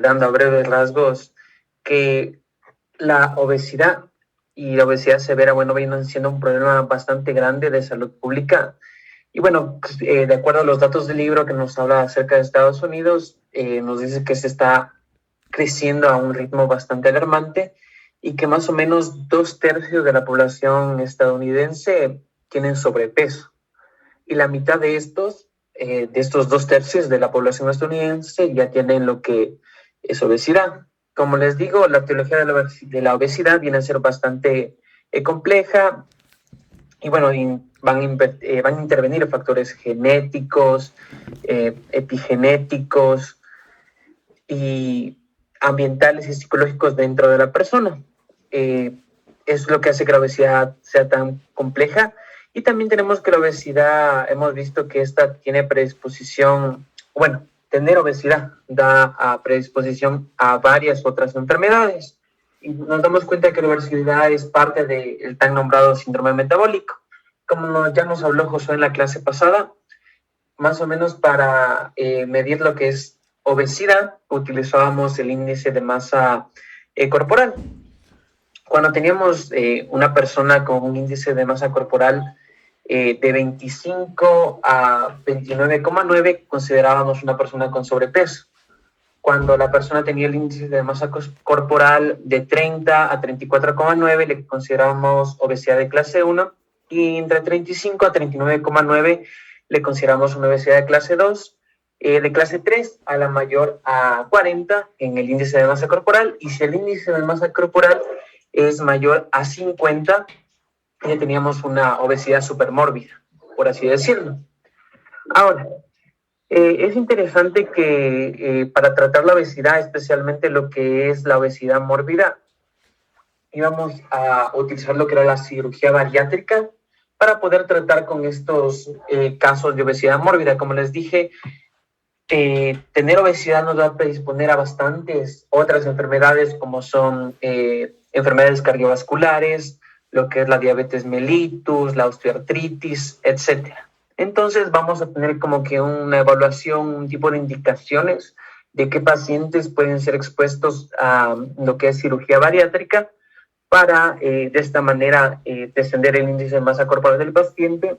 dando a breves rasgos que la obesidad y la obesidad severa, bueno, vienen siendo un problema bastante grande de salud pública. Y bueno, pues, de acuerdo a los datos del libro que nos habla acerca de Estados Unidos, nos dice que se está creciendo a un ritmo bastante alarmante y que más o menos 2/3 de la población estadounidense tienen sobrepeso. Y la mitad de estos 2/3 de la población estadounidense ya tienen lo que es obesidad. Como les digo, la teología de la obesidad viene a ser bastante compleja y bueno, van a intervenir factores genéticos, epigenéticos y ambientales y psicológicos dentro de la persona. Es lo que hace que la obesidad sea tan compleja. Y también tenemos que la obesidad, hemos visto que esta tiene predisposición, bueno, tener obesidad da a predisposición a varias otras enfermedades. Y nos damos cuenta que la obesidad es parte del tan nombrado síndrome metabólico. Como ya nos habló Josué en la clase pasada, más o menos para medir lo que es obesidad, utilizábamos el índice de masa corporal. Cuando teníamos una persona con un índice de masa corporal de 25 a 29,9, considerábamos una persona con sobrepeso. Cuando la persona tenía el índice de masa corporal de 30 a 34,9, le consideramos obesidad de clase 1, y entre 35 a 39,9 le consideramos una obesidad de clase 2, de clase 3 a la mayor a 40 en el índice de masa corporal, y si el índice de masa corporal es mayor a 50, ya teníamos una obesidad supermórbida, por así decirlo. Ahora, es interesante que para tratar la obesidad, especialmente lo que es la obesidad mórbida, íbamos a utilizar lo que era la cirugía bariátrica para poder tratar con estos casos de obesidad mórbida. Como les dije, tener obesidad nos va a predisponer a bastantes otras enfermedades, como son enfermedades cardiovasculares, lo que es la diabetes mellitus, la osteoartritis, etc. Entonces vamos a tener como que una evaluación, un tipo de indicaciones de qué pacientes pueden ser expuestos a lo que es cirugía bariátrica para de esta manera descender el índice de masa corporal del paciente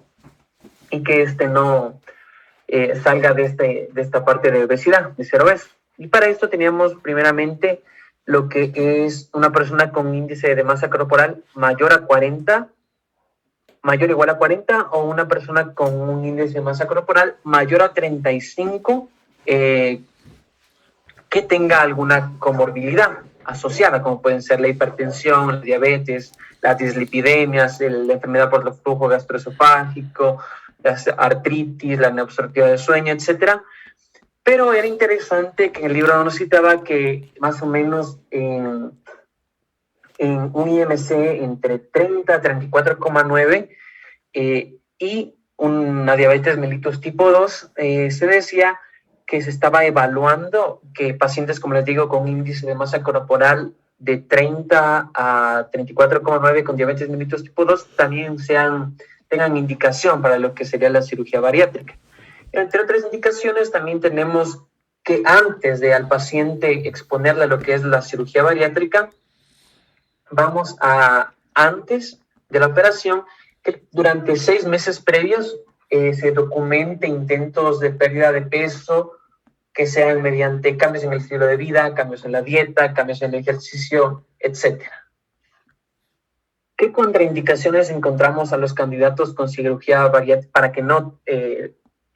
y que este no salga de esta parte de obesidad, de ser obeso. Y para esto teníamos primeramente lo que es una persona con índice de masa corporal mayor a 40, mayor o igual a 40, o una persona con un índice de masa corporal mayor a 35 que tenga alguna comorbilidad asociada, como pueden ser la hipertensión, la diabetes, las dislipidemias, la enfermedad por el flujo gastroesofágico, la artritis, la neobstructiva del sueño, etc. Pero era interesante que en el libro nos citaba que más o menos en un IMC entre 30 a 34,9 y una diabetes mellitus tipo 2, se decía que se estaba evaluando que pacientes, como les digo, con índice de masa corporal de 30 a 34,9 con diabetes mellitus tipo 2 también tengan indicación para lo que sería la cirugía bariátrica. Entre otras indicaciones, también tenemos que antes de al paciente exponerle a lo que es la cirugía bariátrica, vamos a, antes de la operación, que durante 6 meses previos se documente intentos de pérdida de peso que sean mediante cambios en el estilo de vida, cambios en la dieta, cambios en el ejercicio, etc. ¿Qué contraindicaciones encontramos a los candidatos con cirugía bariátrica para que no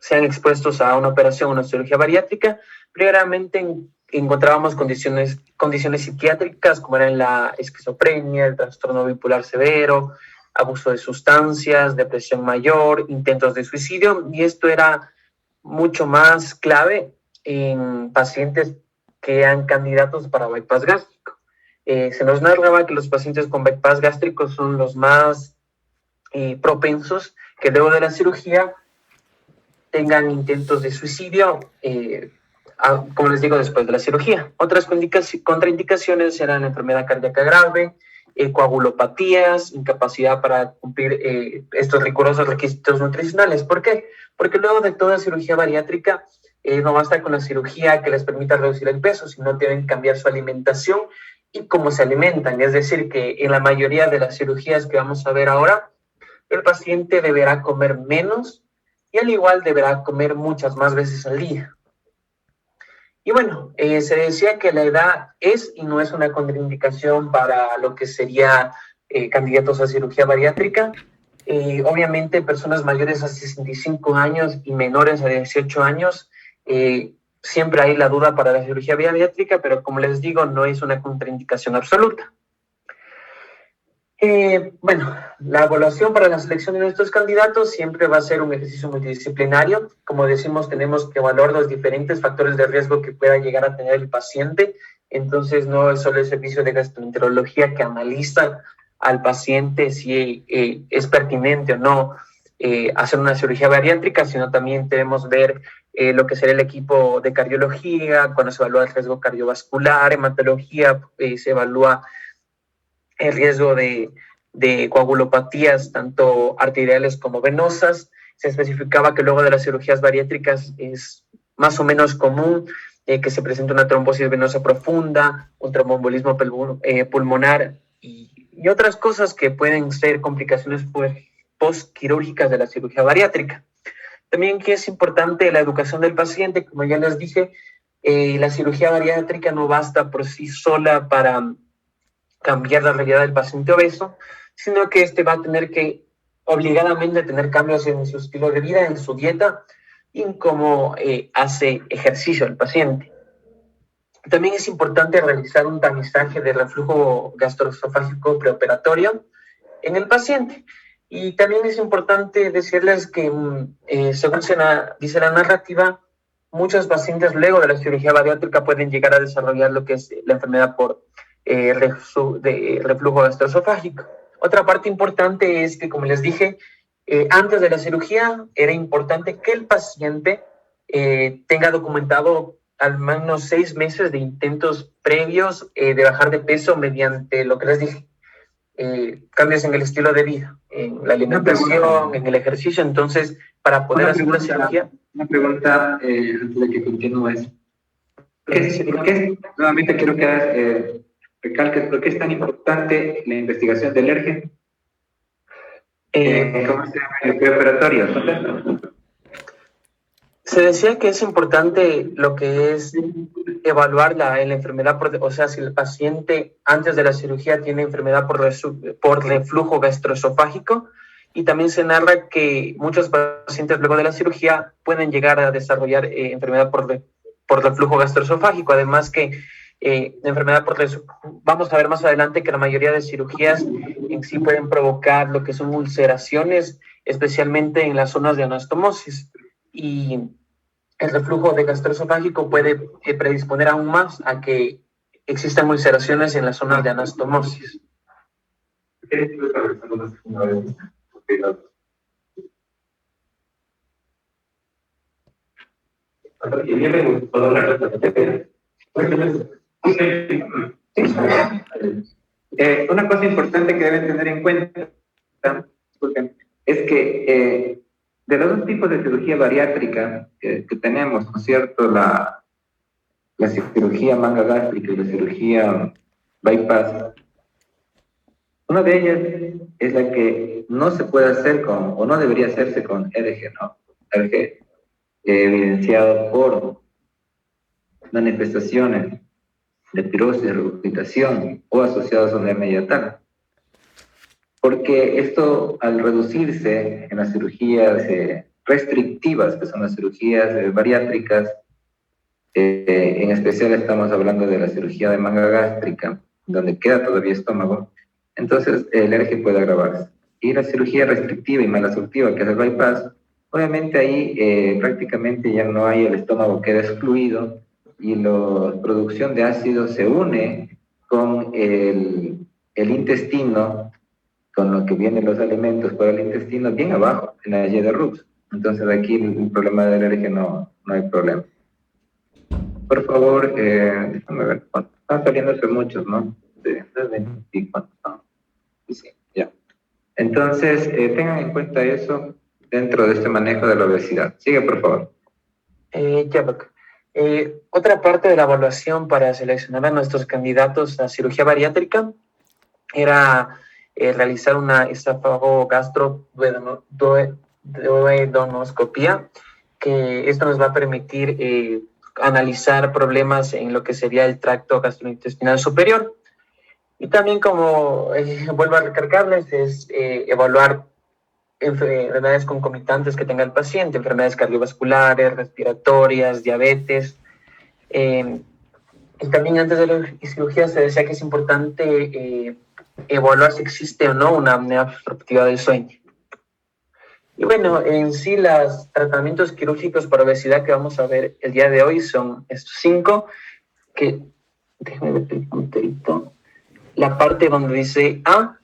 sean expuestos a una operación o una cirugía bariátrica? Primeramente encontrábamos condiciones psiquiátricas como eran la esquizofrenia, el trastorno bipolar severo, abuso de sustancias, depresión mayor, intentos de suicidio, y esto era mucho más clave en pacientes que eran candidatos para bypass gástrico. Se nos narraba que los pacientes con bypass gástrico son los más propensos que luego de la cirugía tengan intentos de suicidio, como les digo, después de la cirugía. Otras contraindicaciones eran enfermedad cardíaca grave, coagulopatías, incapacidad para cumplir estos rigurosos requisitos nutricionales. ¿Por qué? Porque luego de toda cirugía bariátrica no basta con la cirugía que les permita reducir el peso, sino deben cambiar su alimentación y cómo se alimentan. Es decir, que en la mayoría de las cirugías que vamos a ver ahora, el paciente deberá comer menos y al igual deberá comer muchas más veces al día. Y bueno, se decía que la edad es y no es una contraindicación para lo que sería candidatos a cirugía bariátrica. Obviamente, personas mayores a 65 años y menores a 18 años, siempre hay la duda para la cirugía bariátrica, pero como les digo, no es una contraindicación absoluta. Bueno, la evaluación para la selección de nuestros candidatos siempre va a ser un ejercicio multidisciplinario. Como decimos, tenemos que evaluar los diferentes factores de riesgo que pueda llegar a tener el paciente. Entonces, no es solo el servicio de gastroenterología que analiza al paciente si es pertinente o no hacer una cirugía bariátrica, sino también debemos ver lo que será el equipo de cardiología, cuando se evalúa el riesgo cardiovascular, hematología, se evalúa el riesgo de coagulopatías, tanto arteriales como venosas. Se especificaba que luego de las cirugías bariátricas es más o menos común que se presente una trombosis venosa profunda, un tromboembolismo pulmonar y otras cosas que pueden ser complicaciones postquirúrgicas de la cirugía bariátrica. También que es importante la educación del paciente, como ya les dije, la cirugía bariátrica no basta por sí sola para cambiar la realidad del paciente obeso, sino que este va a tener que obligadamente tener cambios en su estilo de vida, en su dieta y en cómo hace ejercicio el paciente. También es importante realizar un tamizaje de reflujo gastroesofágico preoperatorio en el paciente. Y también es importante decirles que, según dice la narrativa, muchos pacientes luego de la cirugía bariátrica pueden llegar a desarrollar lo que es la enfermedad por reflujo gastroesofágico. Otra parte importante es que, como les dije, antes de la cirugía era importante que el paciente tenga documentado al menos 6 meses de intentos previos de bajar de peso mediante lo que les dije, cambios en el estilo de vida, en la alimentación, en el ejercicio. Entonces, para poder hacer una cirugía... Una pregunta antes de que continúes. ¿Por qué nuevamente quiero que recalques por qué es tan importante la investigación del ERGE? ¿Cómo se llama el preoperatorio? Se decía que es importante lo que es evaluar la enfermedad, o sea, si el paciente antes de la cirugía tiene enfermedad por reflujo gastroesofágico, y también se narra que muchos pacientes luego de la cirugía pueden llegar a desarrollar enfermedad por reflujo gastroesofágico, además que enfermedad vamos a ver más adelante que la mayoría de cirugías en sí pueden provocar lo que son ulceraciones, especialmente en las zonas de anastomosis, y el reflujo de gastroesofágico puede predisponer aún más a que existan ulceraciones en las zonas de anastomosis. Una cosa importante que deben tener en cuenta es que de los dos tipos de cirugía bariátrica que tenemos, ¿no es cierto? La cirugía manga gástrica y la cirugía bypass. Una de ellas es la que no se puede hacer o no debería hacerse con ERG, ¿no? ERG evidenciado por manifestaciones de pirosis, regurgitación o asociados a una hernia hiatal. Porque esto, al reducirse en las cirugías restrictivas, que son las cirugías bariátricas, en especial estamos hablando de la cirugía de manga gástrica, donde queda todavía estómago, entonces el ERG puede agravarse. Y la cirugía restrictiva y malasortiva, que es el bypass, obviamente ahí prácticamente ya no hay, el estómago queda excluido y la producción de ácido se une con el intestino, con lo que vienen los alimentos para el intestino, bien abajo, en la Y de Rux. Entonces aquí el problema del ERG no hay problema. Por favor, déjame ver, están saliéndose muchos, ¿no? Sí, ya. Entonces, tengan en cuenta eso dentro de este manejo de la obesidad. Sigue, por favor. Sherlock. Otra parte de la evaluación para seleccionar a nuestros candidatos a cirugía bariátrica era realizar una esofagogastroduodenoscopía, que esto nos va a permitir analizar problemas en lo que sería el tracto gastrointestinal superior. Y también, como vuelvo a recargarles, es evaluar enfermedades concomitantes que tenga el paciente, enfermedades cardiovasculares, respiratorias, diabetes. Y también antes de la cirugía se decía que es importante evaluar si existe o no una apnea obstructiva del sueño. Y bueno, en sí los tratamientos quirúrgicos para obesidad que vamos a ver el día de hoy son estos 5, que déjenme ver el punterito. La parte donde dice A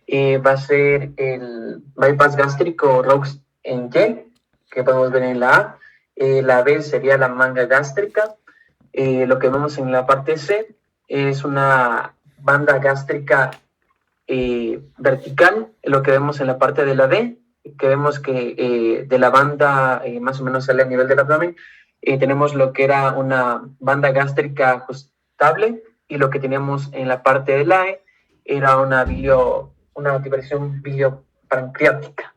va a ser el bypass gástrico Roux en Y, que podemos ver en la A. La B sería la manga gástrica. Lo que vemos en la parte C es una banda gástrica vertical. Lo que vemos en la parte de la D, que vemos que de la banda más o menos sale a nivel del abdomen, tenemos lo que era una banda gástrica ajustable, y lo que teníamos en la parte de la E era una diversión biliopancreática.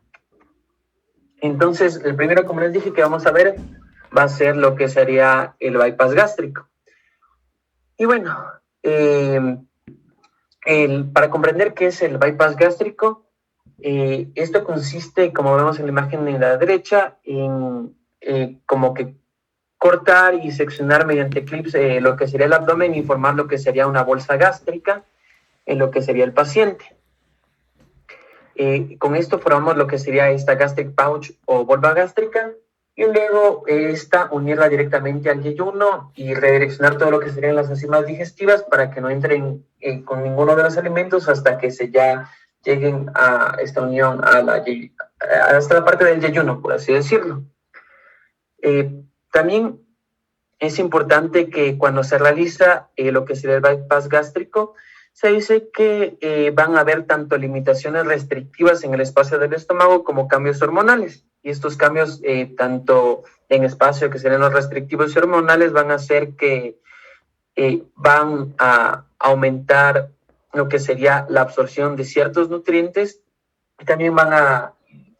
Entonces, el primero, como les dije, que vamos a ver va a ser lo que sería el bypass gástrico. Y bueno, para comprender qué es el bypass gástrico, esto consiste, como vemos en la imagen de la derecha, en como que cortar y seccionar mediante clips lo que sería el abdomen y formar lo que sería una bolsa gástrica en lo que sería el paciente. Con esto formamos lo que sería esta gastric pouch o vulva gástrica, y luego unirla directamente al yeyuno y redireccionar todo lo que serían las enzimas digestivas para que no entren con ninguno de los alimentos hasta que ya lleguen a esta unión hasta la parte del yeyuno, por así decirlo. También es importante que cuando se realiza lo que sería el bypass gástrico, se dice que van a haber tanto limitaciones restrictivas en el espacio del estómago como cambios hormonales. Y estos cambios, tanto en espacio, que serían los restrictivos y hormonales, van a hacer que van a aumentar lo que sería la absorción de ciertos nutrientes, y también van a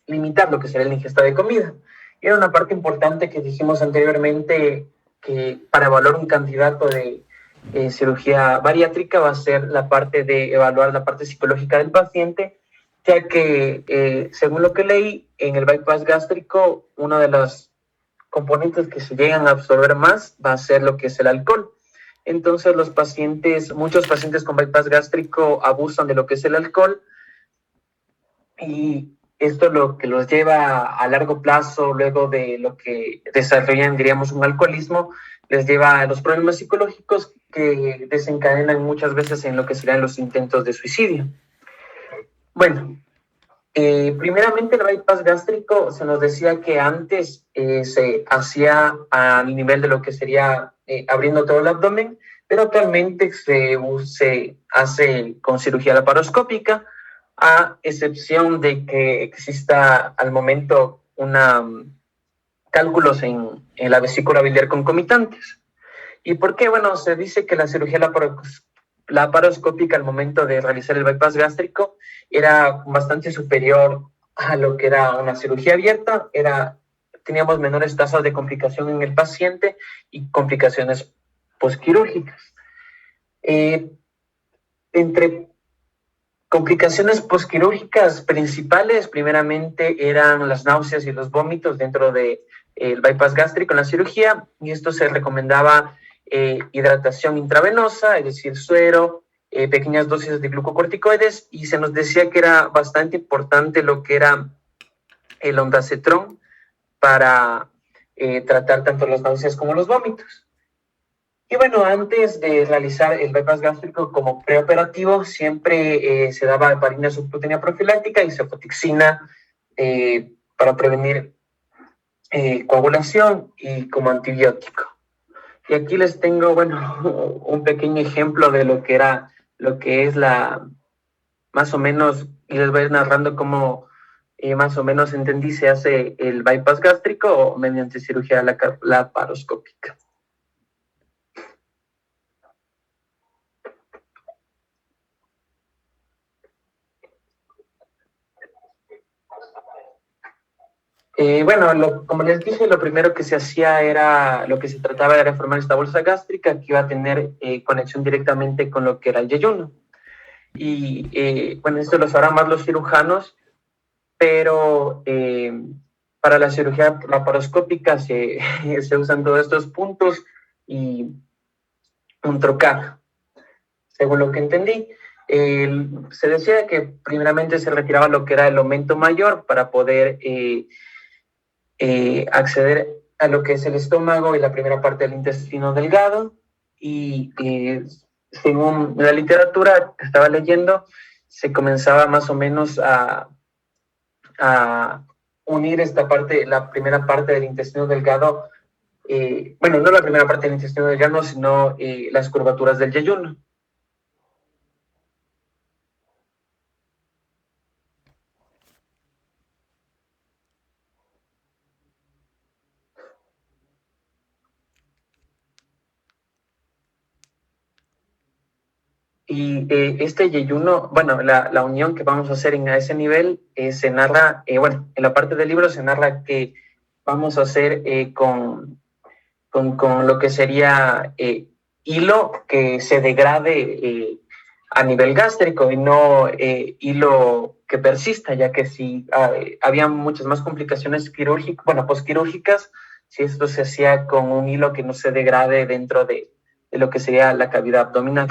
limitar lo que sería la ingesta de comida. Y era una parte importante que dijimos anteriormente, que para evaluar un candidato de cirugía bariátrica va a ser la parte de evaluar la parte psicológica del paciente, ya que según lo que leí, en el bypass gástrico, uno de los componentes que se llegan a absorber más va a ser lo que es el alcohol. Entonces muchos pacientes con bypass gástrico abusan de lo que es el alcohol, y esto lo que los lleva a largo plazo, luego de lo que desarrollan, diríamos, un alcoholismo, les lleva a los problemas psicológicos que desencadenan muchas veces en lo que serían los intentos de suicidio. Bueno, primeramente el bypass gástrico se nos decía que antes se hacía a nivel de lo que sería abriendo todo el abdomen, pero actualmente se hace con cirugía laparoscópica, a excepción de que exista al momento cálculos en la vesícula biliar concomitantes. ¿Y por qué? Bueno, se dice que la cirugía laparoscópica al momento de realizar el bypass gástrico era bastante superior a lo que era una cirugía abierta. Teníamos menores tasas de complicación en el paciente y complicaciones posquirúrgicas. Entre complicaciones posquirúrgicas principales, primeramente eran las náuseas y los vómitos dentro del bypass gástrico en la cirugía, y esto se recomendaba hidratación intravenosa, es decir, suero, pequeñas dosis de glucocorticoides, y se nos decía que era bastante importante lo que era el ondansetron para tratar tanto las náuseas como los vómitos. Y bueno, antes de realizar el bypass gástrico como preoperativo, siempre se daba heparina subcutánea profiláctica y cefotixina para prevenir coagulación y como antibiótico. Y aquí les tengo, un pequeño ejemplo de lo que es más o menos, y les voy a ir narrando cómo más o menos entendí, se hace el bypass gástrico o mediante cirugía laparoscópica. Bueno, como les dije, lo primero que se hacía era, lo que se trataba de reformar esta bolsa gástrica que iba a tener conexión directamente con lo que era el yeyuno. Y bueno, esto lo sabrán más los cirujanos, pero para la cirugía laparoscópica se usan todos estos puntos y un trocar, según lo que entendí. Se decía que primeramente se retiraba lo que era el aumento mayor para poder acceder a lo que es el estómago y la primera parte del intestino delgado. Y según la literatura que estaba leyendo, se comenzaba más o menos a unir esta parte, la primera parte del intestino delgado, bueno, no la primera parte del intestino delgado, sino las curvaturas del yeyuno. Y este yeyuno, bueno, la unión que vamos a hacer a ese nivel se narra, bueno, en la parte del libro se narra que vamos a hacer con lo que sería hilo que se degrade a nivel gástrico y no hilo que persista, ya que si había muchas más complicaciones quirúrgicas, bueno, posquirúrgicas, si esto se hacía con un hilo que no se degrade dentro de lo que sería la cavidad abdominal.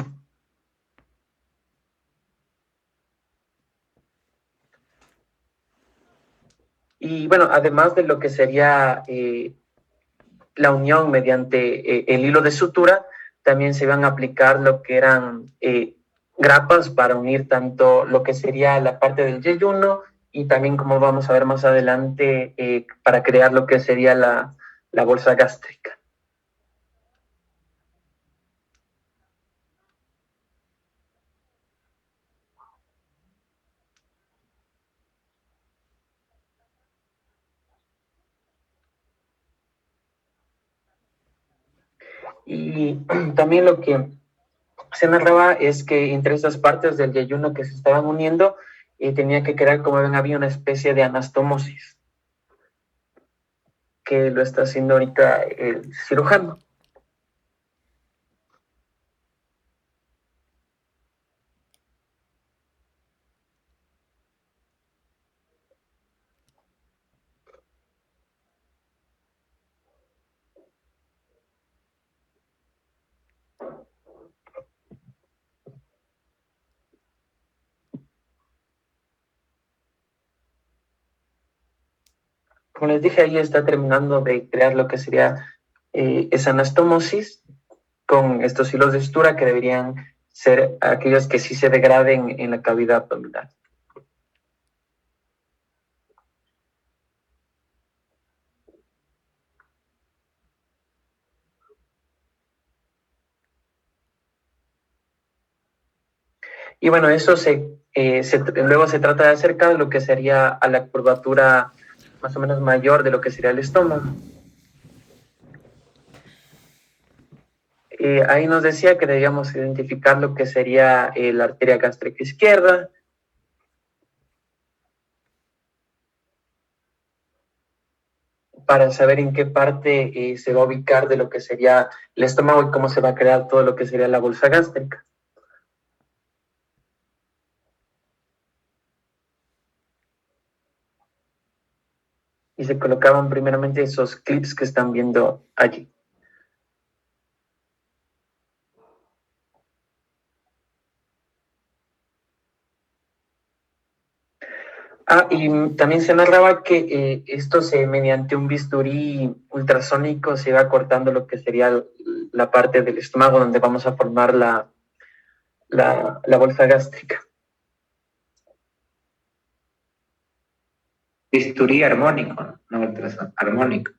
Y bueno, además de lo que sería la unión mediante el hilo de sutura, también se iban a aplicar lo que eran grapas para unir tanto lo que sería la parte del yeyuno y también, como vamos a ver más adelante, para crear lo que sería la bolsa gástrica. Y también lo que se narraba es que entre estas partes del yeyuno que se estaban uniendo, tenía que crear, como ven, había una especie de anastomosis, que lo está haciendo ahorita el cirujano. Como les dije, ahí está terminando de crear lo que sería esa anastomosis con estos hilos de sutura que deberían ser aquellos que sí se degraden en la cavidad abdominal. Y bueno, eso luego se trata de acercar lo que sería a la curvatura más o menos mayor de lo que sería el estómago. Ahí nos decía que debíamos identificar lo que sería la arteria gástrica izquierda, para saber en qué parte se va a ubicar de lo que sería el estómago y cómo se va a crear todo lo que sería la bolsa gástrica. Y se colocaban primeramente esos clips que están viendo allí. Y también se narraba que esto mediante un bisturí ultrasónico se iba cortando lo que sería la parte del estómago donde vamos a formar la bolsa gástrica. Bisturí armónico, no ultrasonido, armónico.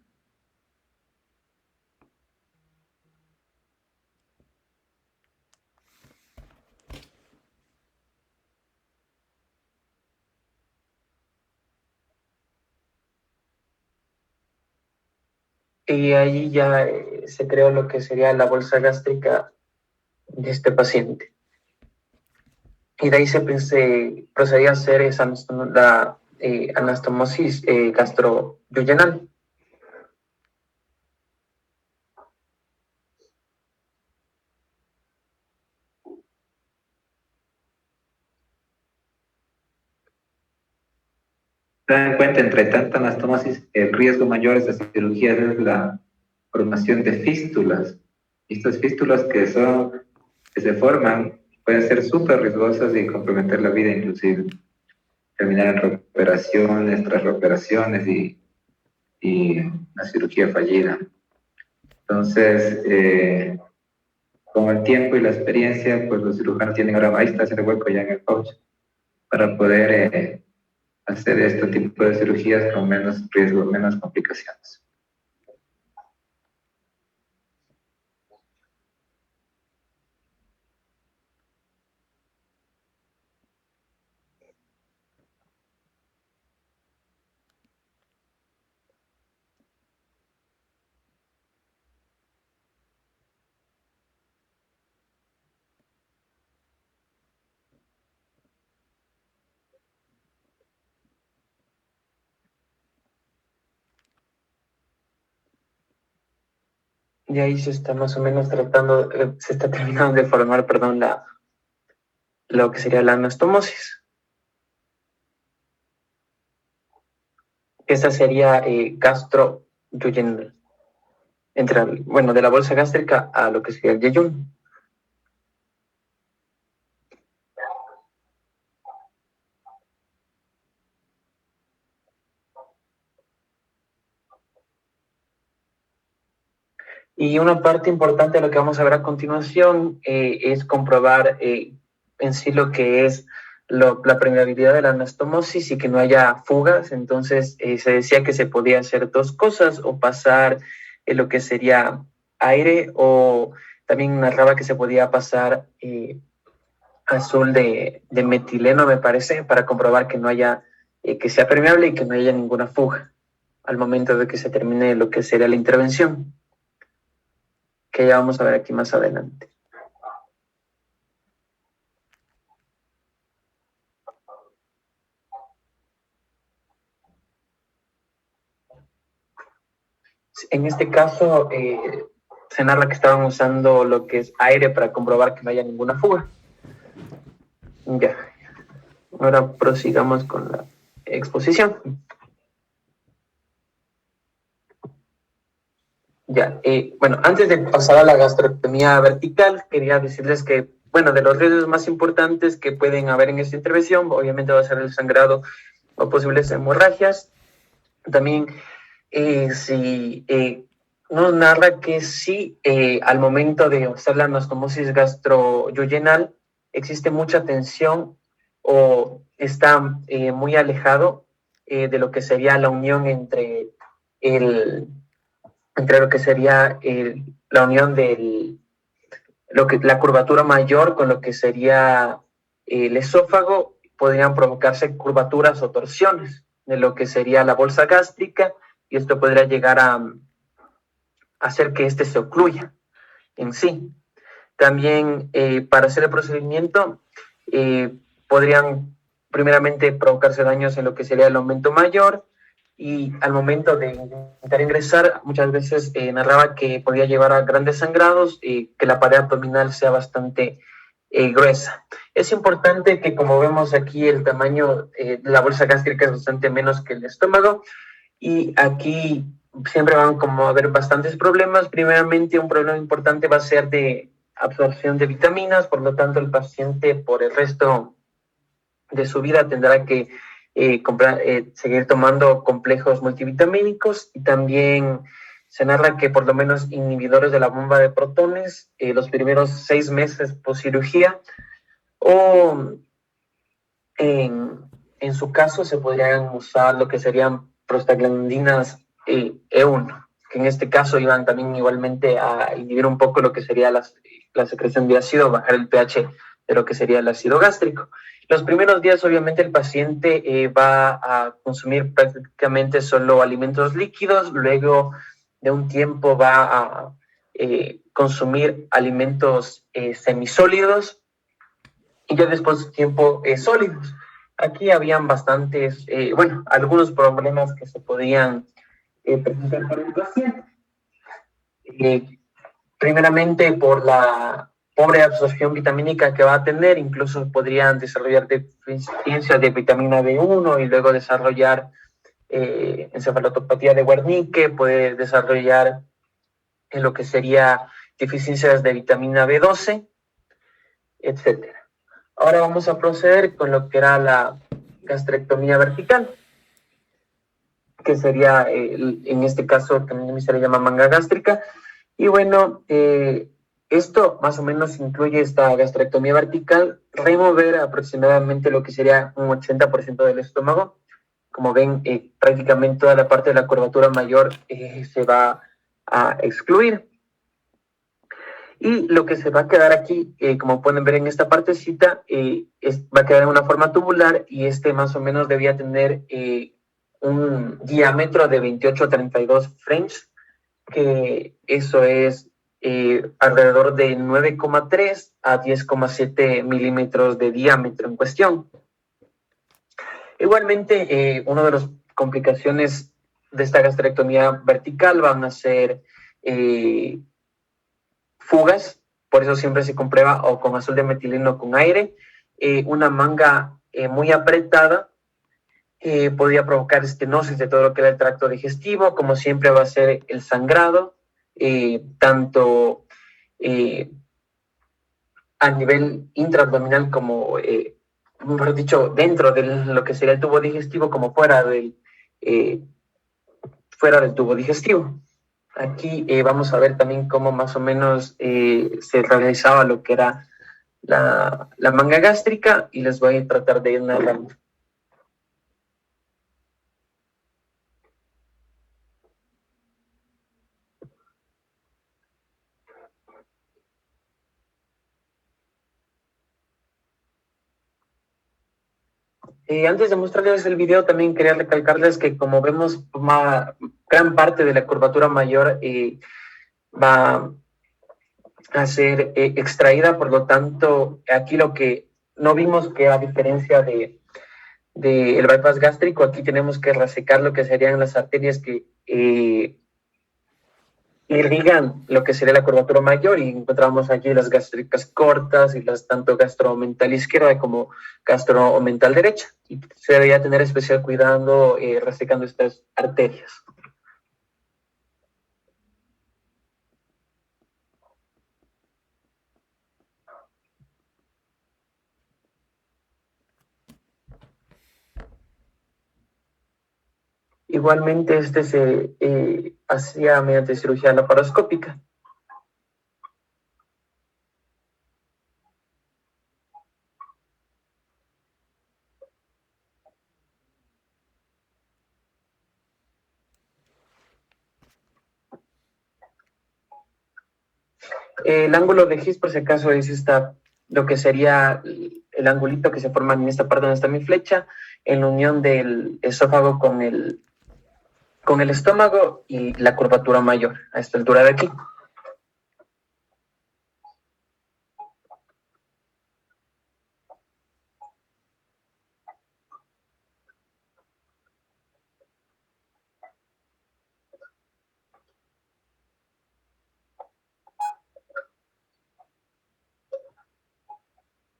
y ahí ya se creó lo que sería la bolsa gástrica de este paciente. Y de ahí se procedía a hacer la anastomosis gastroduodenal. Ten en cuenta, entre tanta anastomosis, el riesgo mayor de estas cirugías es la formación de fístulas. Estas fístulas que se forman pueden ser súper riesgosas y comprometer la vida, inclusive terminar en recuperaciones tras recuperaciones y una cirugía fallida. Entonces, con el tiempo y la experiencia, pues los cirujanos tienen ahora, ahí está ese hueco ya en el pouch, para poder hacer este tipo de cirugías con menos riesgo, menos complicaciones. Y ahí se está más o menos se está terminando de formar, perdón, lo que sería la anastomosis. Esta sería gastroduodenal, bueno, de la bolsa gástrica a lo que sería el yeyún. Y una parte importante de lo que vamos a ver a continuación es comprobar en sí lo que es la permeabilidad de la anastomosis y que no haya fugas. Entonces se decía que se podía hacer dos cosas, o pasar lo que sería aire, o también narraba que se podía pasar azul de metileno, me parece, para comprobar que no haya, que sea permeable y que no haya ninguna fuga al momento de que se termine lo que sería la intervención, que ya vamos a ver aquí más adelante. En este caso, se narra que estaban usando lo que es aire para comprobar que no haya ninguna fuga. Ya. Ahora prosigamos con la exposición. Ya, bueno, antes de pasar a la gastrectomía vertical, quería decirles que, bueno, de los riesgos más importantes que pueden haber en esta intervención, obviamente va a ser el sangrado o posibles hemorragias. También, nos narra que si al momento de hacer la anastomosis gastroduodenal existe mucha tensión o está muy alejado de lo que sería la unión entre lo que sería la unión de la curvatura mayor con lo que sería el esófago, podrían provocarse curvaturas o torsiones de lo que sería la bolsa gástrica, y esto podría llegar a hacer que éste se ocluya en sí. También para hacer el procedimiento podrían primeramente provocarse daños en lo que sería el aumento mayor, y al momento de intentar ingresar, muchas veces narraba que podía llevar a grandes sangrados y que la pared abdominal sea bastante gruesa. Es importante que, como vemos aquí, el tamaño de la bolsa gástrica es bastante menos que el estómago, y aquí siempre van como a haber bastantes problemas. Primeramente, un problema importante va a ser de absorción de vitaminas, por lo tanto el paciente por el resto de su vida tendrá que seguir tomando complejos multivitamínicos, y también se narra que por lo menos inhibidores de la bomba de protones los primeros 6 meses post cirugía, o en su caso se podrían usar lo que serían prostaglandinas E1, que en este caso iban también igualmente a inhibir un poco lo que sería la secreción de ácido, bajar el pH de lo que sería el ácido gástrico. Los primeros días, obviamente, el paciente va a consumir prácticamente solo alimentos líquidos, luego de un tiempo va a consumir alimentos semisólidos y ya después de un tiempo sólidos. Aquí habían bastantes, algunos problemas que se podían presentar para el paciente. Primeramente por la pobre absorción vitamínica que va a tener, incluso podrían desarrollar deficiencia de vitamina B1 y luego desarrollar encefalopatía de Wernicke, puede desarrollar en lo que sería deficiencias de vitamina B12, etcétera. Ahora vamos a proceder con lo que era la gastrectomía vertical, que sería, en este caso, también se le llama manga gástrica. Y bueno, esto más o menos incluye esta gastrectomía vertical, remover aproximadamente lo que sería un 80% del estómago. Como ven, prácticamente toda la parte de la curvatura mayor se va a excluir. Y lo que se va a quedar aquí, como pueden ver en esta partecita, va a quedar en una forma tubular y este más o menos debía tener un diámetro de 28 a 32 French, que eso es alrededor de 9,3 a 10,7 milímetros de diámetro en cuestión. Igualmente, una de las complicaciones de esta gastrectomía vertical van a ser fugas, por eso siempre se comprueba o con azul de metileno o con aire. Una manga muy apretada podría provocar estenosis de todo lo que era el tracto digestivo, como siempre va a ser el sangrado, tanto a nivel intraabdominal como, mejor dicho, dentro de lo que sería el tubo digestivo como fuera del tubo digestivo. Aquí vamos a ver también cómo más o menos se realizaba lo que era la manga gástrica y les voy a tratar de ir narrando. Antes de mostrarles el video, también quería recalcarles que como vemos, gran parte de la curvatura mayor va a ser extraída, por lo tanto, aquí lo que no vimos que a diferencia del bypass gástrico, aquí tenemos que resecar lo que serían las arterias que irrigan lo que sería la curvatura mayor y encontramos aquí las gástricas cortas y las tanto gastromental izquierda como gastromental derecha. Y se debería tener especial cuidado resecando estas arterias. Igualmente, este se hacía mediante cirugía laparoscópica. El ángulo de His, por si acaso, es lo que sería el angulito que se forma en esta parte donde está mi flecha, en la unión del esófago con el estómago y la curvatura mayor, a esta altura de aquí.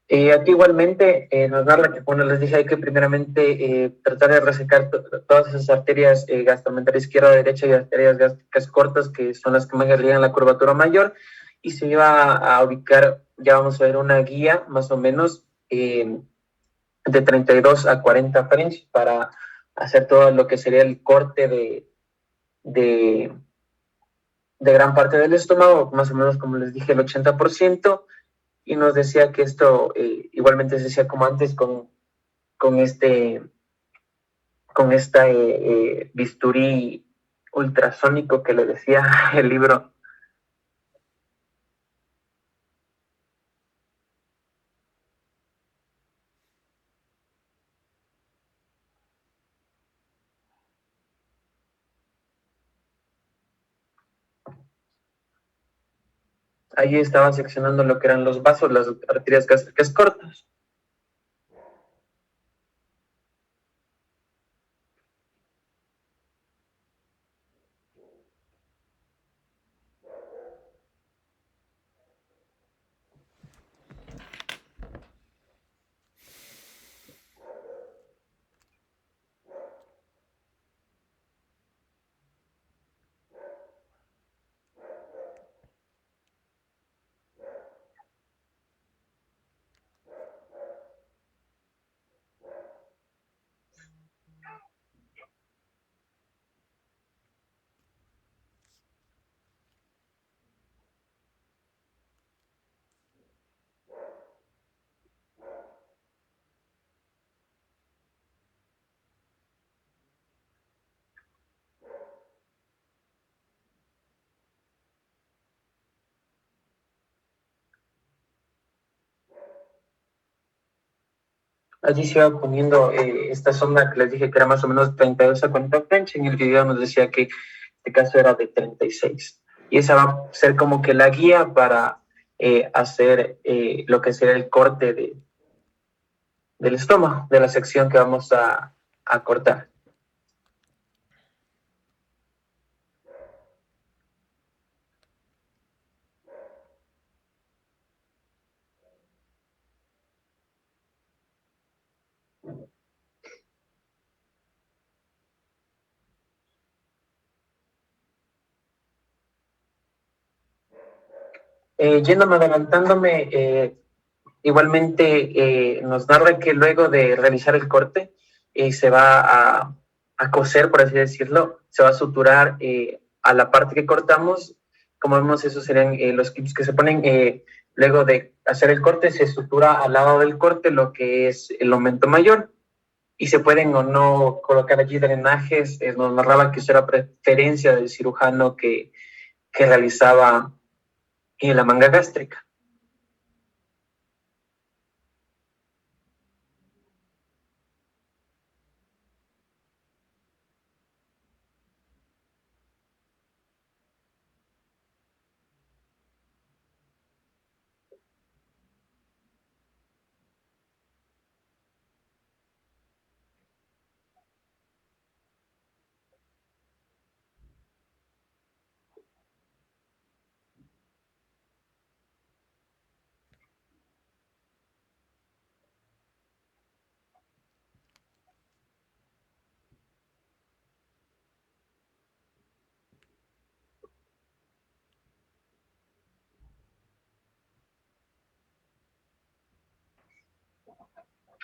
Aquí igualmente nos narra que, bueno, les dije, hay que primeramente tratar de resecar todas esas arterias gastromental izquierda, derecha y arterias gástricas cortas, que son las que más irrigan la curvatura mayor, y se iba a ubicar, ya vamos a ver, una guía más o menos de 32 a 40 French para hacer todo lo que sería el corte de gran parte del estómago, más o menos como les dije, el 80%, y nos decía que esto igualmente se hacía como antes con esta bisturí ultrasónico que le decía el libro. Ahí estaba seccionando lo que eran los vasos, las arterias gástricas cortas. Allí se iba poniendo esta sonda que les dije que era más o menos 32 a 40 French. En el video nos decía que este caso era de 36. Y esa va a ser como que la guía para hacer lo que será el corte del estómago, de la sección que vamos a cortar. Yéndome adelantándome, igualmente nos narra que luego de realizar el corte se va a coser, por así decirlo, se va a suturar a la parte que cortamos. Como vemos, esos serían los clips que se ponen. Luego de hacer el corte, se sutura al lado del corte lo que es el aumento mayor. Y se pueden o no colocar allí drenajes. Nos narraba que eso era preferencia del cirujano que realizaba la manga gástrica.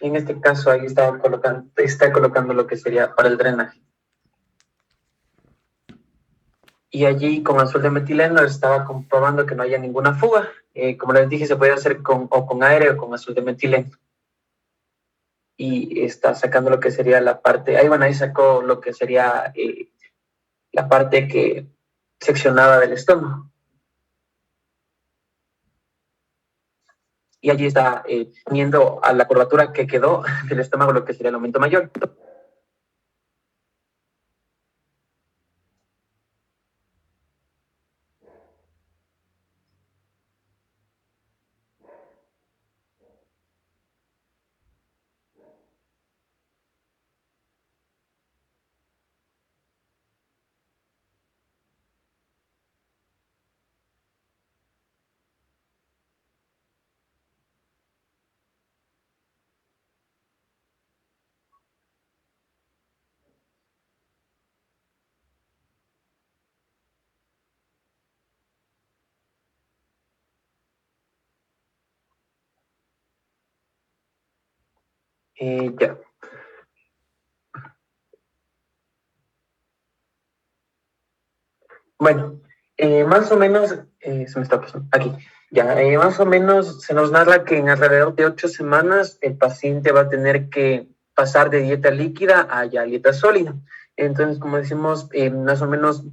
En este caso, ahí está colocando lo que sería para el drenaje. Y allí con azul de metileno estaba comprobando que no haya ninguna fuga. Como les dije, se puede hacer con aire o con azul de metileno. Y está sacando lo que sería la parte, ahí sacó lo que sería la parte que seccionaba del estómago. Y allí está viendo a la curvatura que quedó del estómago lo que sería el aumento mayor. Ya. Bueno, más o menos, se me está pasando, aquí, ya, más o menos se nos narra que en alrededor de 8 semanas el paciente va a tener que pasar de dieta líquida a ya dieta sólida. Entonces, como decimos, más o menos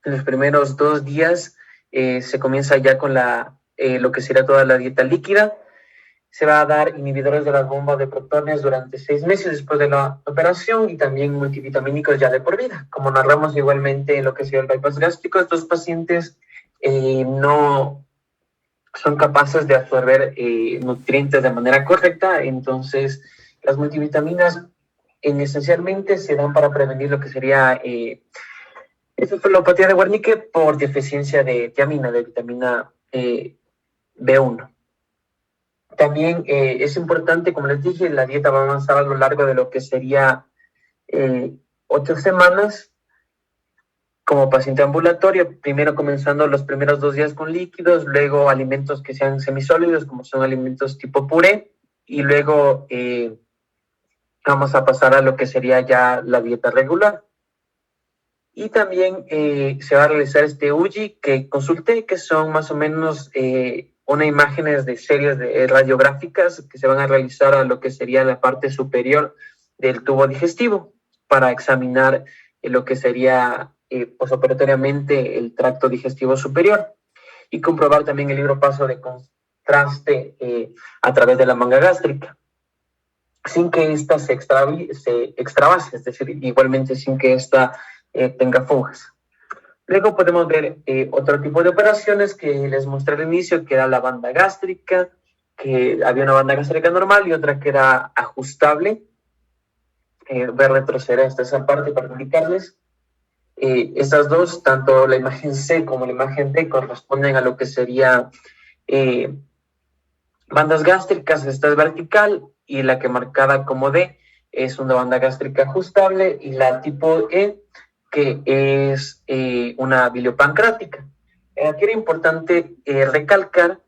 en los primeros 2 días se comienza ya con lo que será toda la dieta líquida. Se va a dar inhibidores de la bomba de protones durante 6 meses después de la operación y también multivitamínicos ya de por vida. Como narramos igualmente en lo que sea el bypass gástrico, estos pacientes no son capaces de absorber nutrientes de manera correcta. Entonces, las multivitaminas esencialmente se dan para prevenir lo que sería encefalopatía de Wernicke por deficiencia de tiamina, de vitamina B1. También es importante, como les dije, la dieta va a avanzar a lo largo de lo que sería 8 semanas como paciente ambulatorio, primero comenzando los primeros 2 días con líquidos, luego alimentos que sean semisólidos, como son alimentos tipo puré, y luego vamos a pasar a lo que sería ya la dieta regular. Y también se va a realizar este UGI que consulté, que son más o menos unas imágenes de series de radiográficas que se van a realizar a lo que sería la parte superior del tubo digestivo para examinar lo que sería posoperatoriamente el tracto digestivo superior y comprobar también el hidropaso de contraste a través de la manga gástrica, sin que ésta se extravase, es decir, igualmente sin que ésta tenga fugas. Luego podemos ver otro tipo de operaciones que les mostré al inicio, que era la banda gástrica, que había una banda gástrica normal y otra que era ajustable. Voy a retroceder hasta esa parte para indicarles. Estas dos, tanto la imagen C como la imagen D, corresponden a lo que sería bandas gástricas. Esta es vertical y la que marcada como D es una banda gástrica ajustable, y la tipo E, que es una biliopancrática. Aquí era importante recalcar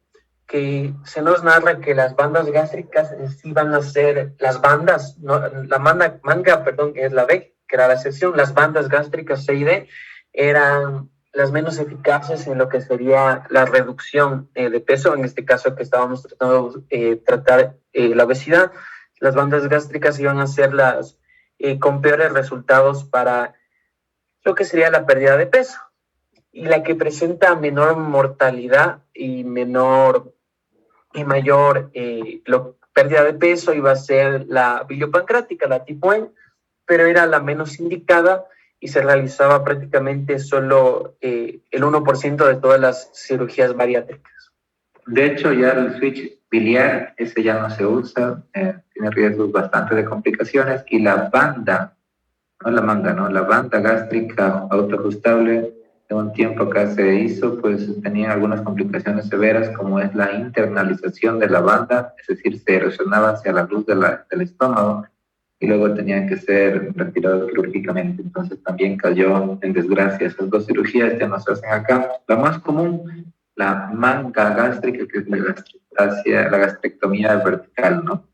que se nos narra que las bandas gástricas sí van a ser las bandas, no, la manga, perdón, es la B, que era la excepción. Las bandas gástricas C y D eran las menos eficaces en lo que sería la reducción de peso, en este caso que estábamos tratando de tratar la obesidad. Las bandas gástricas iban a ser las con peores resultados para lo que sería la pérdida de peso, y la que presenta menor mortalidad y mayor pérdida de peso iba a ser la biliopancrática, la tipo E, pero era la menos indicada y se realizaba prácticamente solo el 1% de todas las cirugías bariátricas. De hecho, ya el switch biliar, ese ya no se usa, tiene riesgos bastante de complicaciones, y la banda, no la manga, ¿no? La banda gástrica autoajustable, de un tiempo acá se hizo, pues tenía algunas complicaciones severas, como es la internalización de la banda, es decir, se erosionaba hacia la luz del estómago y luego tenían que ser retirados quirúrgicamente. Entonces también cayó en desgracia. Esas dos cirugías ya no se hacen acá. La más común, la manga gástrica, que es la gastrectomía vertical, ¿no?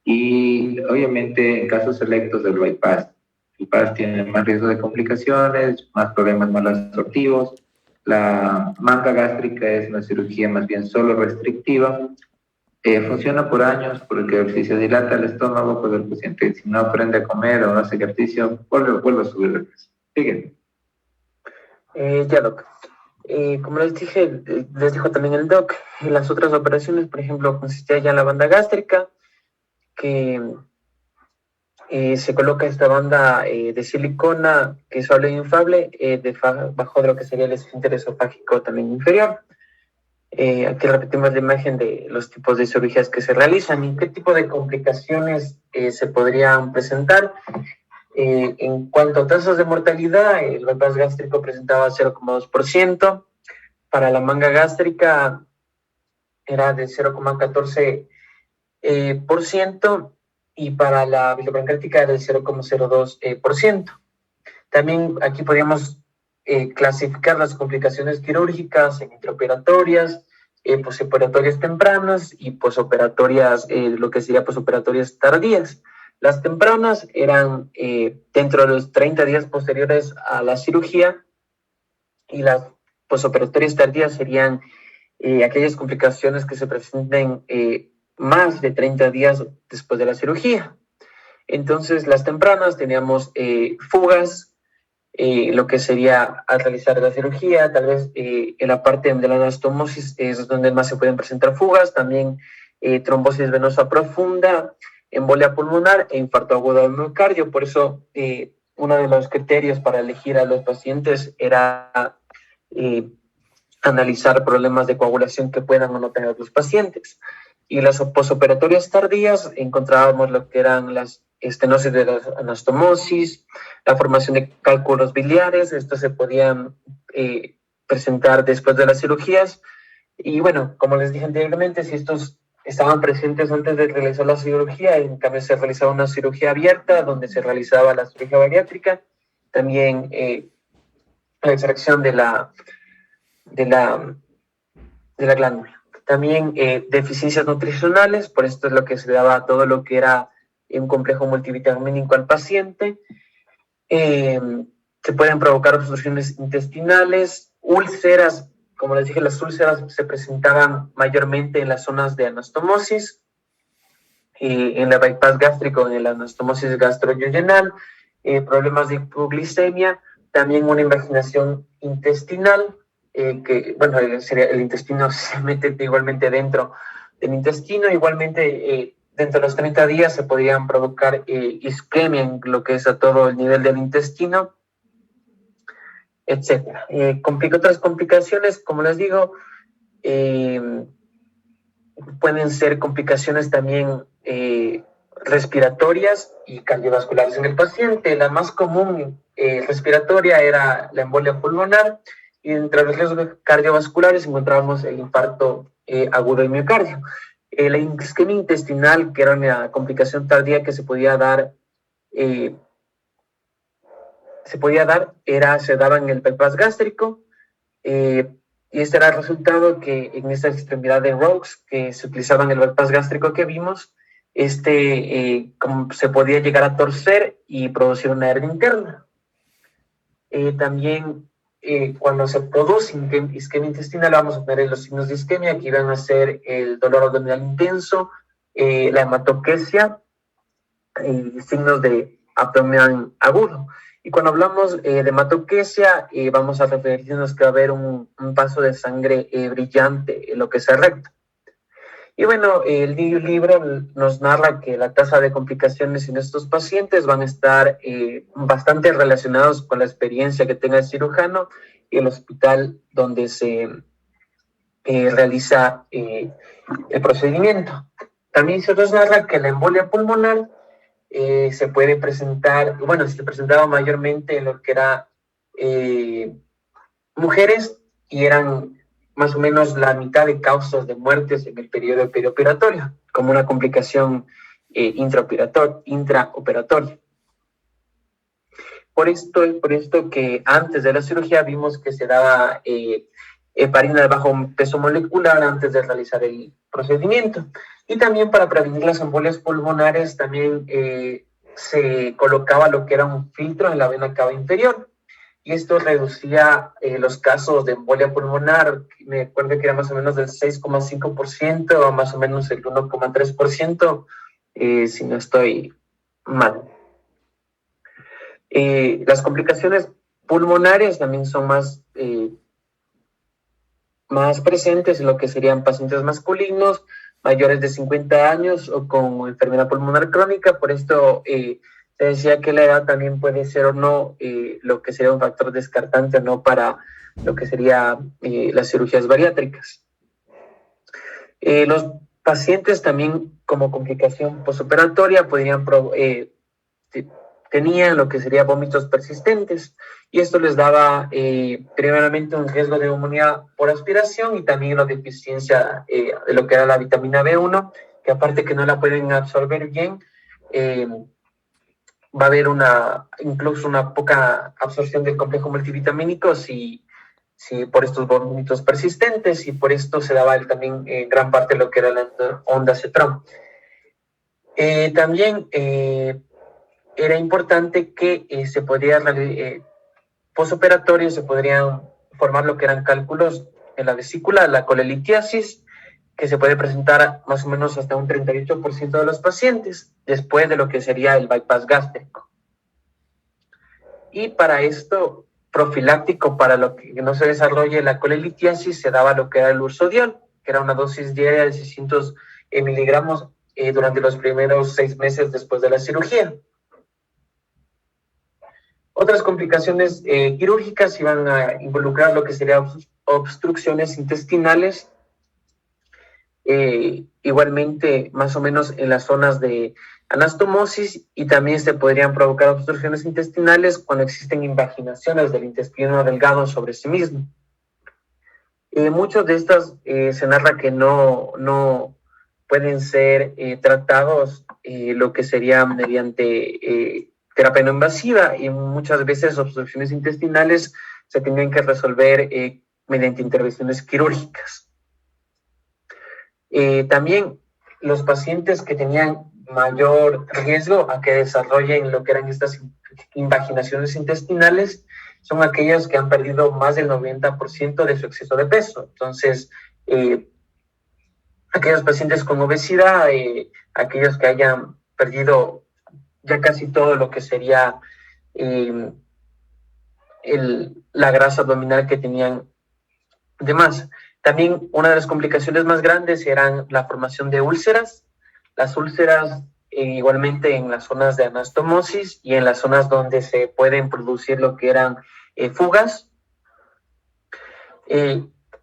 Y obviamente en casos selectos del bypass. El bypass tiene más riesgo de complicaciones, más problemas malabsortivos. La manga gástrica es una cirugía más bien solo restrictiva. Funciona por años porque si se dilata el estómago, pues el paciente, si no aprende a comer o no hace ejercicio, vuelve a subir de peso. Sigue. Ya, doc. Como les dije, les dijo también el doc, las otras operaciones, por ejemplo, consistía ya en la banda gástrica, que se coloca esta banda de silicona que es suave e inflable bajo de lo que sería el esfínter esofágico también inferior. Aquí repetimos la imagen de los tipos de cirugías que se realizan y qué tipo de complicaciones se podrían presentar. En cuanto a tasas de mortalidad, el bypass gástrico presentaba 0,2%, para la manga gástrica era de 0,14%, y para la biliopancrática era del 0,02%. También aquí podríamos clasificar las complicaciones quirúrgicas en intraoperatorias, posoperatorias tempranas y posoperatorias, lo que sería posoperatorias tardías. Las tempranas eran dentro de los 30 días posteriores a la cirugía, y las posoperatorias tardías serían aquellas complicaciones que se presenten más de 30 días después de la cirugía. Entonces, las tempranas teníamos fugas, lo que sería al realizar la cirugía, tal vez en la parte de la anastomosis es donde más se pueden presentar fugas, también trombosis venosa profunda, embolia pulmonar e infarto agudo del miocardio. Por eso, uno de los criterios para elegir a los pacientes era analizar problemas de coagulación que puedan o no tener los pacientes. Y en las posoperatorias tardías encontrábamos lo que eran las estenosis de la anastomosis, la formación de cálculos biliares. Estos se podían presentar después de las cirugías. Y bueno, como les dije anteriormente, si estos estaban presentes antes de realizar la cirugía, en cambio se realizaba una cirugía abierta donde se realizaba la cirugía bariátrica, también la extracción de la glándula. También deficiencias nutricionales, por esto es lo que se daba todo lo que era un complejo multivitamínico al paciente. Se pueden provocar obstrucciones intestinales, úlceras. Como les dije, las úlceras se presentaban mayormente en las zonas de anastomosis, en la bypass gástrico, en la anastomosis gastroduodenal, problemas de hipoglicemia, también una invaginación intestinal, que, bueno, sería el intestino se mete igualmente dentro del intestino. Igualmente, dentro de los 30 días se podrían provocar isquemia en lo que es a todo el nivel del intestino, etcétera. Otras complicaciones, como les digo, pueden ser complicaciones también respiratorias y cardiovasculares en el paciente. La más común respiratoria era la embolia pulmonar, y entre los riesgos cardiovasculares encontrábamos el infarto agudo del miocardio. La isquemia intestinal, que era una complicación tardía que se daba en el bypass gástrico, y este era el resultado que en esta extremidad de Rokes que se utilizaba en el bypass gástrico que vimos, se podía llegar a torcer y producir una hernia interna. También cuando se produce isquemia intestinal vamos a tener los signos de isquemia, que iban a ser el dolor abdominal intenso, la hematoquesia y signos de abdomen agudo. Y cuando hablamos de hematoquesia, vamos a referirnos que va a haber un paso de sangre brillante en lo que se recto. Y bueno, el libro nos narra que la tasa de complicaciones en estos pacientes van a estar bastante relacionados con la experiencia que tenga el cirujano y el hospital donde se realiza el procedimiento. También se nos narra que la embolia pulmonar se puede presentar, bueno, se presentaba mayormente en lo que era mujeres, y eran más o menos la mitad de causas de muertes en el periodo perioperatorio, como una complicación intraoperatoria. Por esto que antes de la cirugía vimos que se daba heparina de bajo peso molecular antes de realizar el procedimiento. Y también para prevenir las embolias pulmonares también se colocaba lo que era un filtro en la vena cava inferior. Y esto reducía los casos de embolia pulmonar. Me acuerdo que era más o menos del 6,5% o más o menos el 1,3%, si no estoy mal. Las complicaciones pulmonares también son más presentes en lo que serían pacientes masculinos, mayores de 50 años o con enfermedad pulmonar crónica. Por esto se decía que la edad también puede ser o no lo que sería un factor descartante o no para lo que sería las cirugías bariátricas. Los pacientes también como complicación postoperatoria tenían lo que sería vómitos persistentes, y esto les daba primeramente un riesgo de neumonía por aspiración y también una deficiencia de lo que era la vitamina B1, que aparte que no la pueden absorber bien, va a haber incluso una poca absorción del complejo multivitamínico si por estos vómitos persistentes, y por esto se daba también gran parte de lo que era la ondansetron. También era importante que se podía postoperatorio se podrían formar lo que eran cálculos en la vesícula, la colelitiasis, que se puede presentar más o menos hasta un 38% de los pacientes después de lo que sería el bypass gástrico. Y para esto, profiláctico, para lo que no se desarrolle la colelitiasis, se daba lo que era el ursodiol, que era una dosis diaria de 600 miligramos durante los primeros 6 meses después de la cirugía. Otras complicaciones quirúrgicas iban a involucrar lo que sería obstrucciones intestinales, igualmente más o menos en las zonas de anastomosis, y también se podrían provocar obstrucciones intestinales cuando existen invaginaciones del intestino delgado sobre sí mismo. Muchos de estas se narra que no pueden ser tratados lo que sería mediante terapia no invasiva, y muchas veces obstrucciones intestinales se tenían que resolver mediante intervenciones quirúrgicas. También los pacientes que tenían mayor riesgo a que desarrollen lo que eran estas invaginaciones intestinales son aquellos que han perdido más del 90% de su exceso de peso. Entonces, aquellos pacientes con obesidad, aquellos que hayan perdido ya casi todo lo que sería la grasa abdominal que tenían de más. También una de las complicaciones más grandes eran la formación de úlceras. Las úlceras igualmente en las zonas de anastomosis y en las zonas donde se pueden producir lo que eran fugas.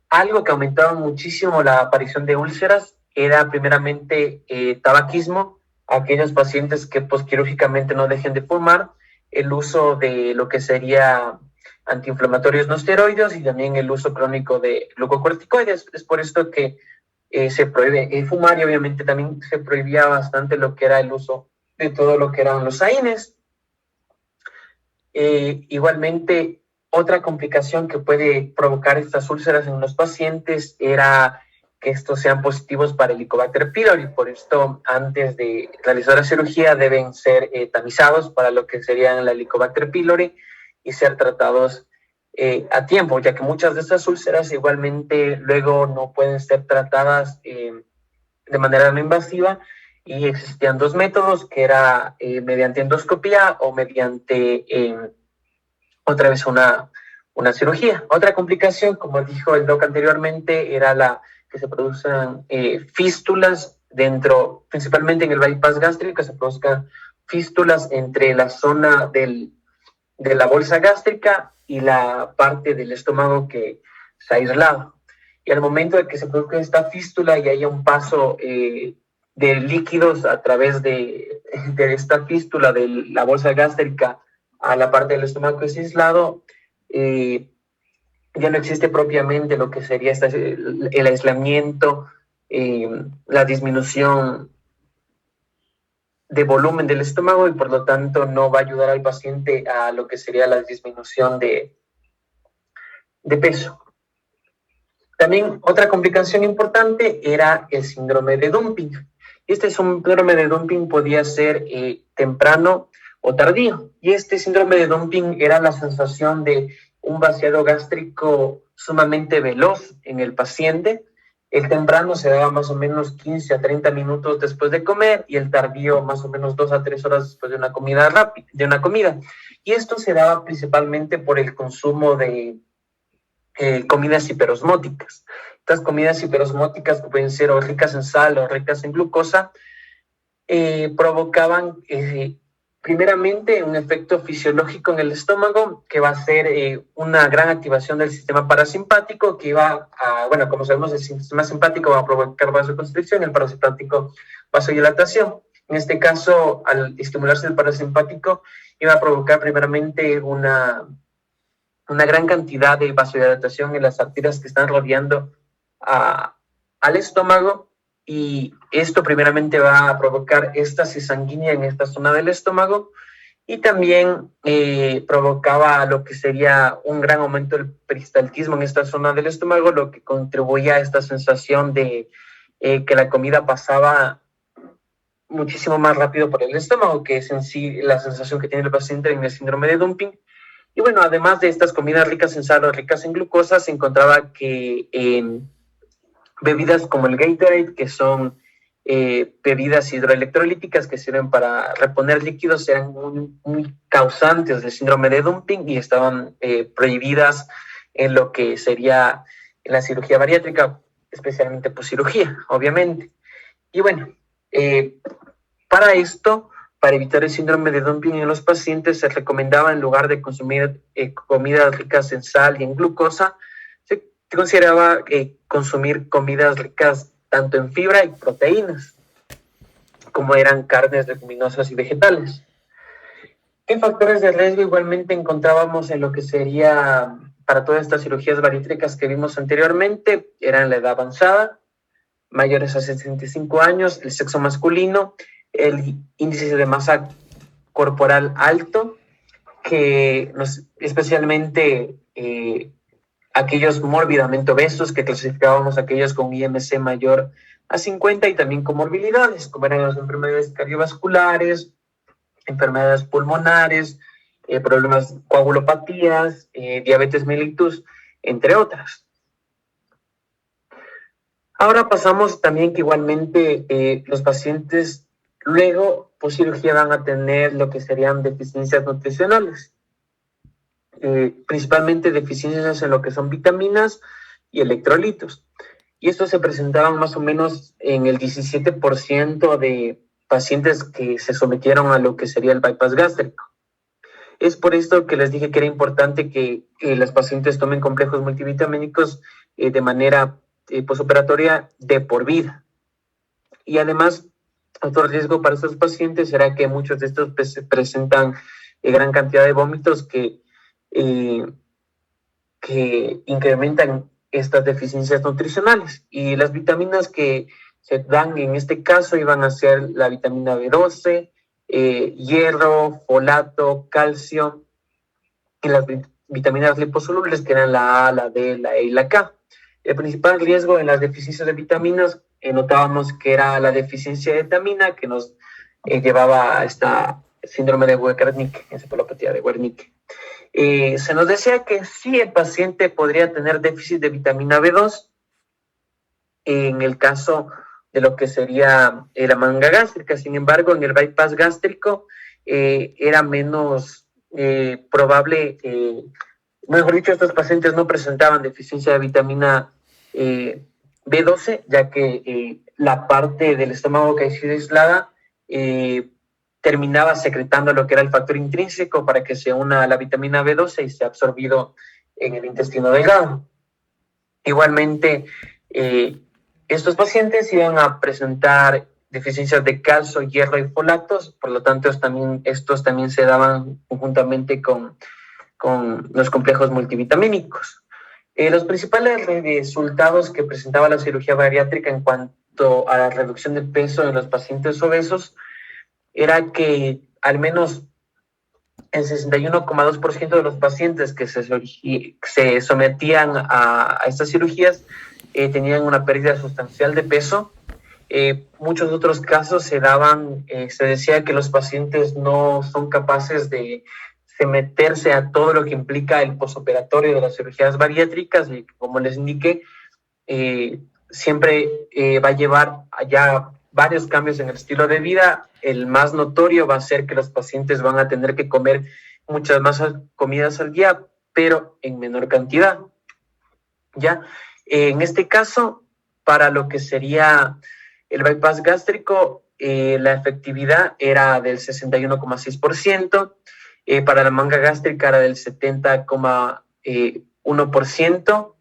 Algo que aumentaba muchísimo la aparición de úlceras era primeramente tabaquismo, aquellos pacientes que posquirúrgicamente no dejen de fumar, el uso de lo que sería antiinflamatorios no esteroides y también el uso crónico de glucocorticoides. Es por esto que se prohíbe fumar, y obviamente también se prohibía bastante lo que era el uso de todo lo que eran los AINES. Igualmente, otra complicación que puede provocar estas úlceras en los pacientes era que estos sean positivos para el Helicobacter pylori. Por esto, antes de realizar la cirugía, deben ser tamizados para lo que serían la Helicobacter pylori y ser tratados a tiempo, ya que muchas de estas úlceras igualmente luego no pueden ser tratadas de manera no invasiva, y existían dos métodos, que era mediante endoscopía o mediante otra vez una cirugía. Otra complicación, como dijo el doc anteriormente, era la que se producen fístulas dentro, principalmente en el bypass gástrico, que se produzcan fístulas entre la zona de la bolsa gástrica y la parte del estómago que se ha aislado. Y al momento de que se produzca esta fístula y haya un paso de líquidos a través de esta fístula de la bolsa gástrica a la parte del estómago que es aislado, ya no existe propiamente lo que sería el aislamiento, la disminución de volumen del estómago, y por lo tanto no va a ayudar al paciente a lo que sería la disminución de peso. También otra complicación importante era el síndrome de dumping. Este síndrome de dumping podía ser temprano o tardío, y este síndrome de dumping era la sensación de un vaciado gástrico sumamente veloz en el paciente. El temprano se daba más o menos 15 a 30 minutos después de comer, y el tardío más o menos 2 a 3 horas después de una comida rápida, Y esto se daba principalmente por el consumo de comidas hiperosmóticas. Estas comidas hiperosmóticas, que pueden ser o ricas en sal o ricas en glucosa, provocaban primeramente un efecto fisiológico en el estómago, que va a ser una gran activación del sistema parasimpático, que iba a, bueno, como sabemos, el sistema simpático va a provocar vasoconstricción, el parasimpático vasodilatación. En este caso, al estimularse el parasimpático, iba a provocar primeramente una gran cantidad de vasodilatación en las arterias que están rodeando al estómago, y esto primeramente va a provocar éstasis sanguínea en esta zona del estómago, y también provocaba lo que sería un gran aumento del peristaltismo en esta zona del estómago, lo que contribuía a esta sensación de que la comida pasaba muchísimo más rápido por el estómago, que es en sí la sensación que tiene el paciente en el síndrome de dumping. Y bueno, además de estas comidas ricas en sal o ricas en glucosa, se encontraba que bebidas como el Gatorade, que son bebidas hidroelectrolíticas que sirven para reponer líquidos, eran muy causantes del síndrome de dumping, y estaban prohibidas en lo que sería la cirugía bariátrica, especialmente cirugía, obviamente. Y bueno, para esto, para evitar el síndrome de dumping en los pacientes, se recomendaba, en lugar de consumir comidas ricas en sal y en glucosa, se se consideraba consumir comidas ricas tanto en fibra y proteínas, como eran carnes, leguminosas y vegetales. ¿Qué factores de riesgo igualmente encontrábamos en lo que sería para todas estas cirugías bariátricas que vimos anteriormente? Eran la edad avanzada, mayores a 65 años, el sexo masculino, el índice de masa corporal alto, que especialmente aquellos mórbidamente obesos, que clasificábamos aquellos con IMC mayor a 50, y también comorbilidades, como eran las enfermedades cardiovasculares, enfermedades pulmonares, problemas, coagulopatías, diabetes mellitus, entre otras. Ahora pasamos también que igualmente los pacientes luego, por cirugía, van a tener lo que serían deficiencias nutricionales, principalmente deficiencias en lo que son vitaminas y electrolitos. Y estos se presentaban más o menos en el 17% de pacientes que se sometieron a lo que sería el bypass gástrico. Es por esto que les dije que era importante que los pacientes tomen complejos multivitamínicos de manera posoperatoria de por vida. Y además, otro riesgo para estos pacientes será que muchos de estos presentan gran cantidad de vómitos que incrementan estas deficiencias nutricionales. Y las vitaminas que se dan en este caso iban a ser la vitamina B12, hierro, folato, calcio, y las vitaminas liposolubles, que eran la A, la D, la E y la K. El principal riesgo en las deficiencias de vitaminas notábamos que era la deficiencia de etamina, que nos llevaba a esta síndrome de Wernicke, encefalopatía de Wernicke. Se nos decía que sí, el paciente podría tener déficit de vitamina B2 en el caso de lo que sería la manga gástrica. Sin embargo, en el bypass gástrico era menos probable, mejor dicho, estos pacientes no presentaban deficiencia de vitamina B12, ya que la parte del estómago que ha sido aislada terminaba secretando lo que era el factor intrínseco para que se una a la vitamina B12 y sea absorbido en el intestino delgado. Igualmente, estos pacientes iban a presentar deficiencias de calcio, hierro y folatos, por lo tanto estos también se daban conjuntamente con los complejos multivitamínicos. Los principales resultados que presentaba la cirugía bariátrica en cuanto a la reducción de peso en los pacientes obesos era que al menos el 61,2% de los pacientes que se sometían a estas cirugías tenían una pérdida sustancial de peso. Muchos otros casos se decía que los pacientes no son capaces de someterse a todo lo que implica el posoperatorio de las cirugías bariátricas, y como les indiqué, siempre va a llevar allá varios cambios en el estilo de vida. El más notorio va a ser que los pacientes van a tener que comer muchas más comidas al día, pero en menor cantidad. ¿Ya? En este caso, para lo que sería el bypass gástrico, la efectividad era del 61,6%, para la manga gástrica era del 70,1%,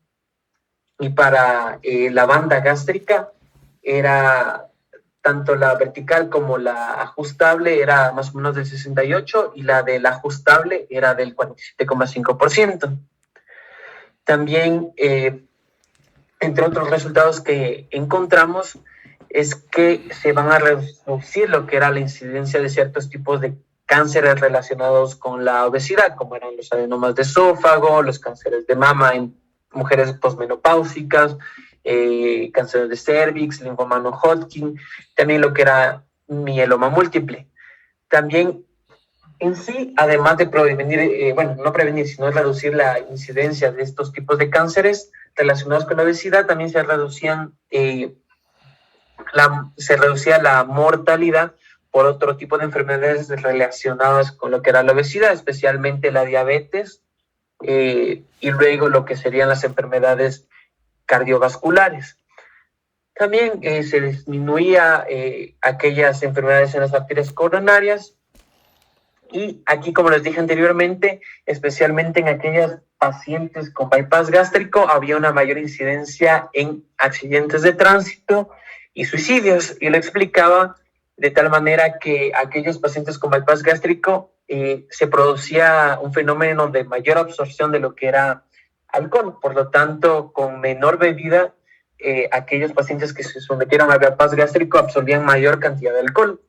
y para la banda gástrica era tanto la vertical como la ajustable era más o menos del 68%, y la del ajustable era del 47,5%. También, entre otros resultados que encontramos, es que se van a reducir lo que era la incidencia de ciertos tipos de cánceres relacionados con la obesidad, como eran los adenomas de esófago, los cánceres de mama en mujeres posmenopáusicas, cáncer de cervix, linfoma no Hodgkin, también lo que era mieloma múltiple. También en sí, además de prevenir, no prevenir, sino reducir la incidencia de estos tipos de cánceres relacionados con la obesidad, también se reducía la mortalidad por otro tipo de enfermedades relacionadas con lo que era la obesidad, especialmente la diabetes, y luego lo que serían las enfermedades cardiovasculares. También se disminuía aquellas enfermedades en las arterias coronarias, Y aquí, como les dije anteriormente, especialmente en aquellos pacientes con bypass gástrico, había una mayor incidencia en accidentes de tránsito y suicidios. Y lo explicaba de tal manera que aquellos pacientes con bypass gástrico se producía un fenómeno de mayor absorción de lo que era alcohol. Por lo tanto, con menor bebida, aquellos pacientes que se sometieron a bypass gástrico absorbían mayor cantidad de alcohol.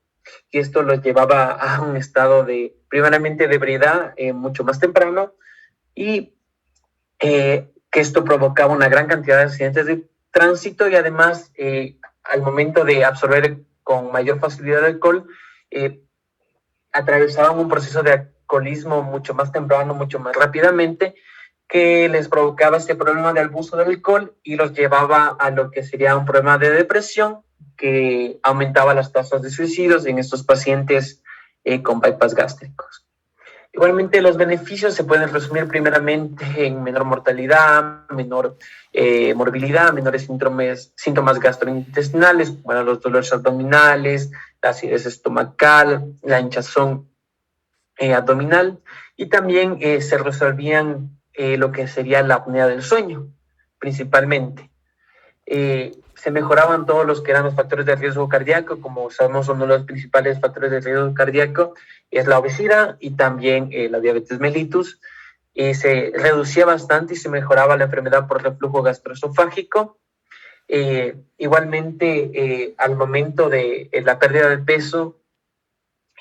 Y esto los llevaba a un estado de, primeramente, de ebriedad mucho más temprano y que esto provocaba una gran cantidad de accidentes de tránsito y además al momento de absorber con mayor facilidad el alcohol, atravesaban un proceso de alcoholismo mucho más temprano, mucho más rápidamente, que les provocaba este problema de abuso del alcohol y los llevaba a lo que sería un problema de depresión que aumentaba las tasas de suicidios en estos pacientes con bypass gástricos. Igualmente, los beneficios se pueden resumir primeramente en menor mortalidad, menor morbilidad, menores síntomas gastrointestinales, como los dolores abdominales, la acidez estomacal, la hinchazón abdominal, y también se resolvían lo que sería la apnea del sueño, principalmente. Se mejoraban todos los que eran los factores de riesgo cardíaco. Como sabemos, uno de los principales factores de riesgo cardíaco es la obesidad y también la diabetes mellitus. Se reducía bastante y se mejoraba la enfermedad por reflujo gastroesofágico. Igualmente, al momento de la pérdida de peso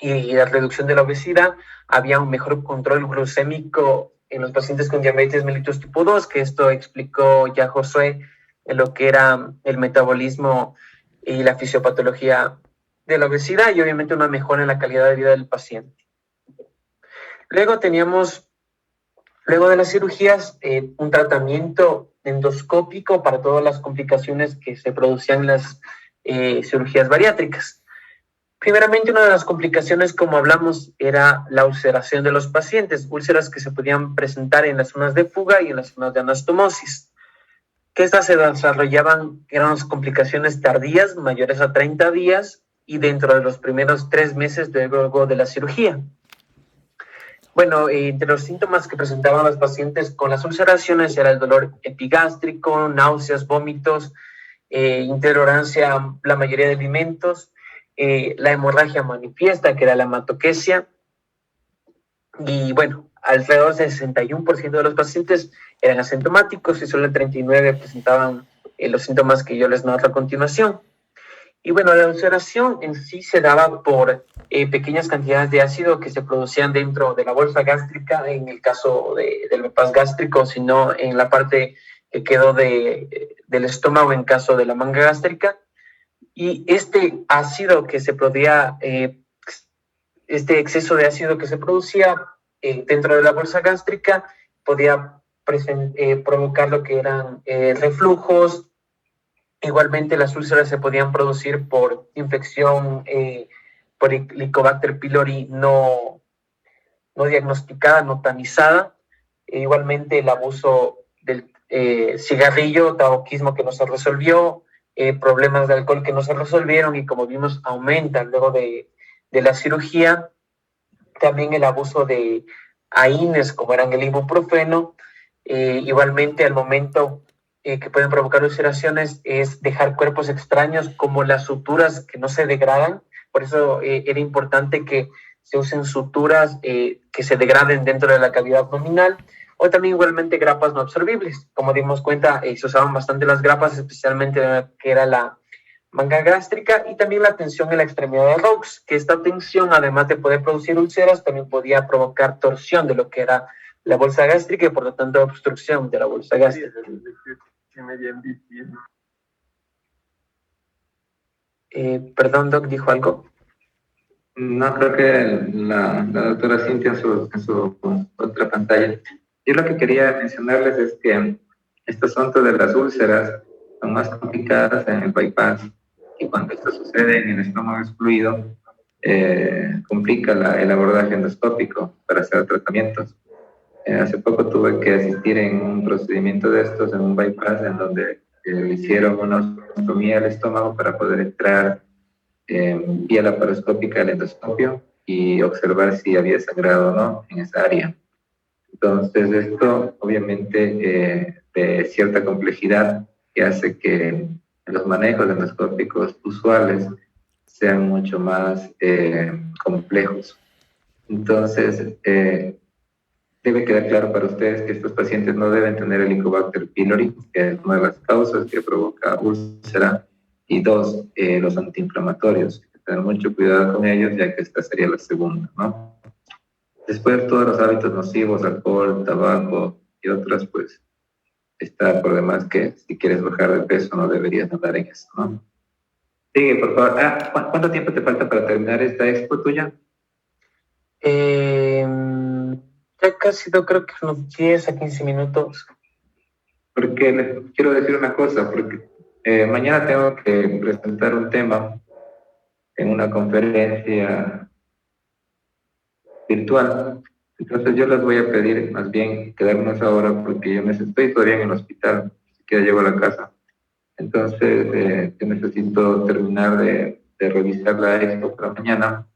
y la reducción de la obesidad, había un mejor control glucémico en los pacientes con diabetes mellitus tipo 2, que esto explicó ya Josué en lo que era el metabolismo y la fisiopatología de la obesidad, y obviamente una mejora en la calidad de vida del paciente. Luego de las cirugías, un tratamiento endoscópico para todas las complicaciones que se producían en las cirugías bariátricas. Primeramente, una de las complicaciones, como hablamos, era la ulceración de los pacientes, úlceras que se podían presentar en las zonas de fuga y en las zonas de anastomosis. Que estas se desarrollaban, eran complicaciones tardías, mayores a 30 días, y dentro de los primeros 3 meses luego de la cirugía. Bueno, entre los síntomas que presentaban los pacientes con las ulceraciones era el dolor epigástrico, náuseas, vómitos, intolerancia a la mayoría de alimentos, la hemorragia manifiesta, que era la hematoquesia, y bueno, alrededor del 61% de los pacientes eran asintomáticos y solo el 39% presentaban los síntomas que yo les narro a continuación. Y bueno, la ulceración en sí se daba por pequeñas cantidades de ácido que se producían dentro de la bolsa gástrica, en el caso del bypass gástrico, sino en la parte que quedó del estómago en caso de la manga gástrica. Y este ácido que se producía, este exceso de ácido que se producía dentro de la bolsa gástrica podía provocar lo que eran reflujos. Igualmente, las úlceras se podían producir por infección por Helicobacter pylori no diagnosticada, no tamizada. Igualmente, el abuso del cigarrillo, tabaquismo que no se resolvió, problemas de alcohol que no se resolvieron y, como vimos, aumentan luego de la cirugía. También el abuso de AINES, como eran el ibuprofeno. Igualmente, al momento que pueden provocar ulceraciones es dejar cuerpos extraños como las suturas que no se degradan. Por eso era importante que se usen suturas que se degraden dentro de la cavidad abdominal, o también igualmente grapas no absorbibles. Como dimos cuenta, se usaban bastante las grapas, especialmente que era la manga gástrica, y también la tensión en la extremidad de Roux, que esta tensión, además de poder producir úlceras, también podía provocar torsión de lo que era la bolsa gástrica y por lo tanto obstrucción de la bolsa gástrica. Perdón, Doc, ¿dijo algo? No, creo que la doctora Cintia en su otra pantalla. Yo lo que quería mencionarles es que este asunto de las úlceras son más complicadas en el bypass, y cuando esto sucede en el estómago excluido, complica el abordaje endoscópico para hacer tratamientos. Hace poco tuve que asistir en un procedimiento de estos, en un bypass, en donde hicieron una ostomía del estómago para poder entrar vía laparoscópica al endoscopio, y observar si había sangrado o no en esa área. Entonces, esto obviamente de cierta complejidad que hace que los manejos endoscópicos usuales sean mucho más complejos. Entonces, debe quedar claro para ustedes que estos pacientes no deben tener el Helicobacter pylori, que es una de las causas que provoca úlcera, y dos, los antiinflamatorios. Hay que tener mucho cuidado con ellos, ya que esta sería la segunda, ¿no? Después, todos los hábitos nocivos, alcohol, tabaco y otras, pues, está por demás que si quieres bajar de peso no deberías andar en eso, ¿no? Sigue, por favor. ¿Cuánto tiempo te falta para terminar esta expo tuya? Ya casi, creo que unos 10 a 15 minutos. Porque les quiero decir una cosa, porque mañana tengo que presentar un tema en una conferencia virtual. Entonces yo les voy a pedir más bien quedarnos ahora porque yo estoy todavía en el hospital, así que ya llego a la casa. Entonces yo necesito terminar de revisar la expo para mañana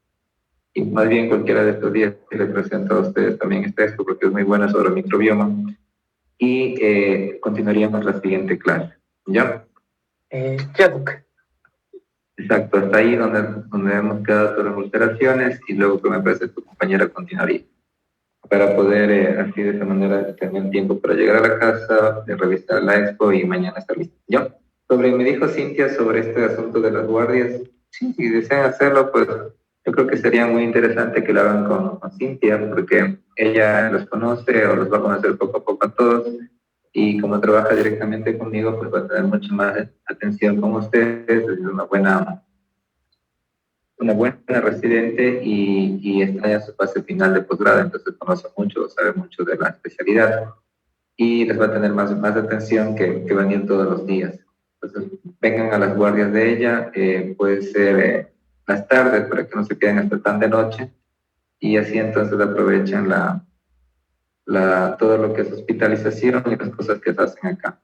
y más bien cualquiera de estos días que les presento a ustedes también esta expo porque es muy buena sobre microbioma y continuaríamos la siguiente clase. ¿Ya? Ya, Doc. Exacto, hasta ahí donde hemos quedado sobre las alteraciones y luego que me parece tu compañera continuaría. Para poder así de esa manera tener tiempo para llegar a la casa, de revisar la expo y mañana estar listo. ¿Ya? Me dijo Cintia sobre este asunto de las guardias. Sí, si desean hacerlo, pues yo creo que sería muy interesante que lo hagan con Cintia, porque ella los conoce o los va a conocer poco a poco a todos. Y como trabaja directamente conmigo, pues va a tener mucho más atención con ustedes, es una buena residente y está ya en su fase final de posgrado, entonces conoce mucho, sabe mucho de la especialidad y les va a tener más atención que van a ir todos los días. Entonces, vengan a las guardias de ella, puede ser las tardes para que no se queden hasta tan de noche y así entonces aprovechan todo lo que es hospitalización y las cosas que se hacen acá.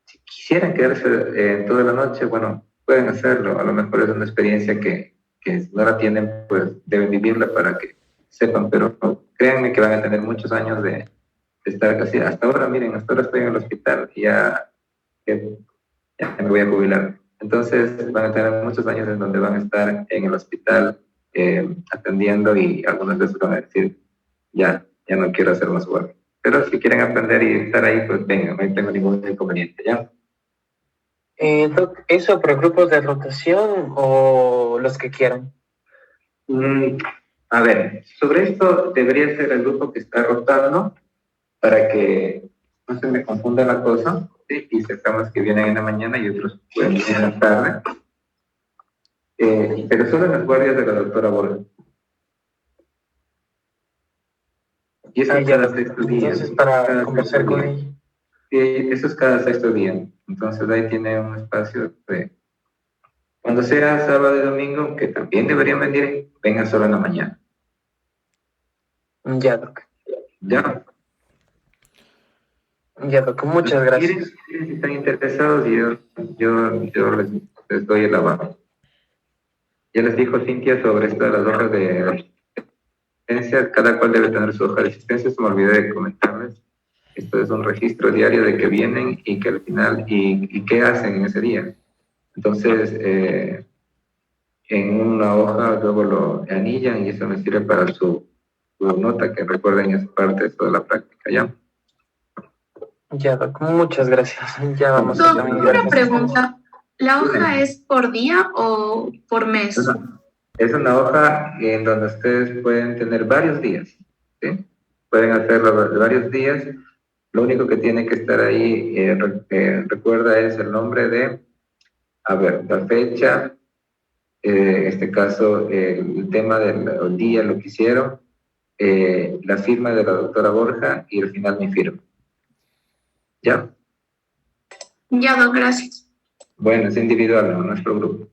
Si quisieran quedarse toda la noche, bueno, pueden hacerlo. A lo mejor es una experiencia que si no la tienen, pues deben vivirla para que sepan, pero créanme que van a tener muchos años de estar casi, hasta ahora, miren, hasta ahora estoy en el hospital y ya me voy a jubilar. Entonces van a tener muchos años en donde van a estar en el hospital atendiendo y algunas veces van a decir, ya no quiero hacer más guardia. Pero si quieren aprender y estar ahí, pues vengan, no tengo ningún inconveniente, ¿ya? Doc, ¿eso por grupos de rotación o los que quieran? A ver, sobre esto debería ser el grupo que está rotando para que no se me confunda la cosa, ¿sí? Y sepamos que vienen en la mañana y otros pueden venir en la tarde. Pero solo en las guardias de la doctora Borja. Y eso es cada sexto día. Entonces, para conversar con ella. Sí, eso es cada sexto día. Entonces ahí tiene un espacio de... Cuando sea sábado y domingo, que también deberían venir, vengan solo en la mañana. Ya, Doc. Ya. Ya, Doc, muchas gracias. Si están interesados, yo les doy el aval. Ya les dijo Cintia sobre esto de las hojas de asistencia, cada cual debe tener su hoja de asistencia, se me olvidé de comentarles. Esto es un registro diario de que vienen y que al final, y qué hacen en ese día. Entonces, en una hoja luego lo anillan y eso me sirve para su nota, que recuerden es parte de toda la práctica, ¿ya? Ya, Doc, muchas gracias. Ya vamos Doc, a también. una pregunta. ¿La hoja es por día o por mes? Es una hoja en donde ustedes pueden tener varios días, ¿sí? Pueden hacerlo de varios días. Lo único que tiene que estar ahí, recuerda, es el nombre de, a ver, la fecha, en este caso, el tema del día, lo que hicieron, la firma de la doctora Borja y al final mi firma. ¿Ya? Ya, Doc, gracias. Bueno, es individual, no nuestro grupo.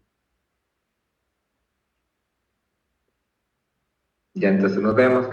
Ya, entonces nos vemos.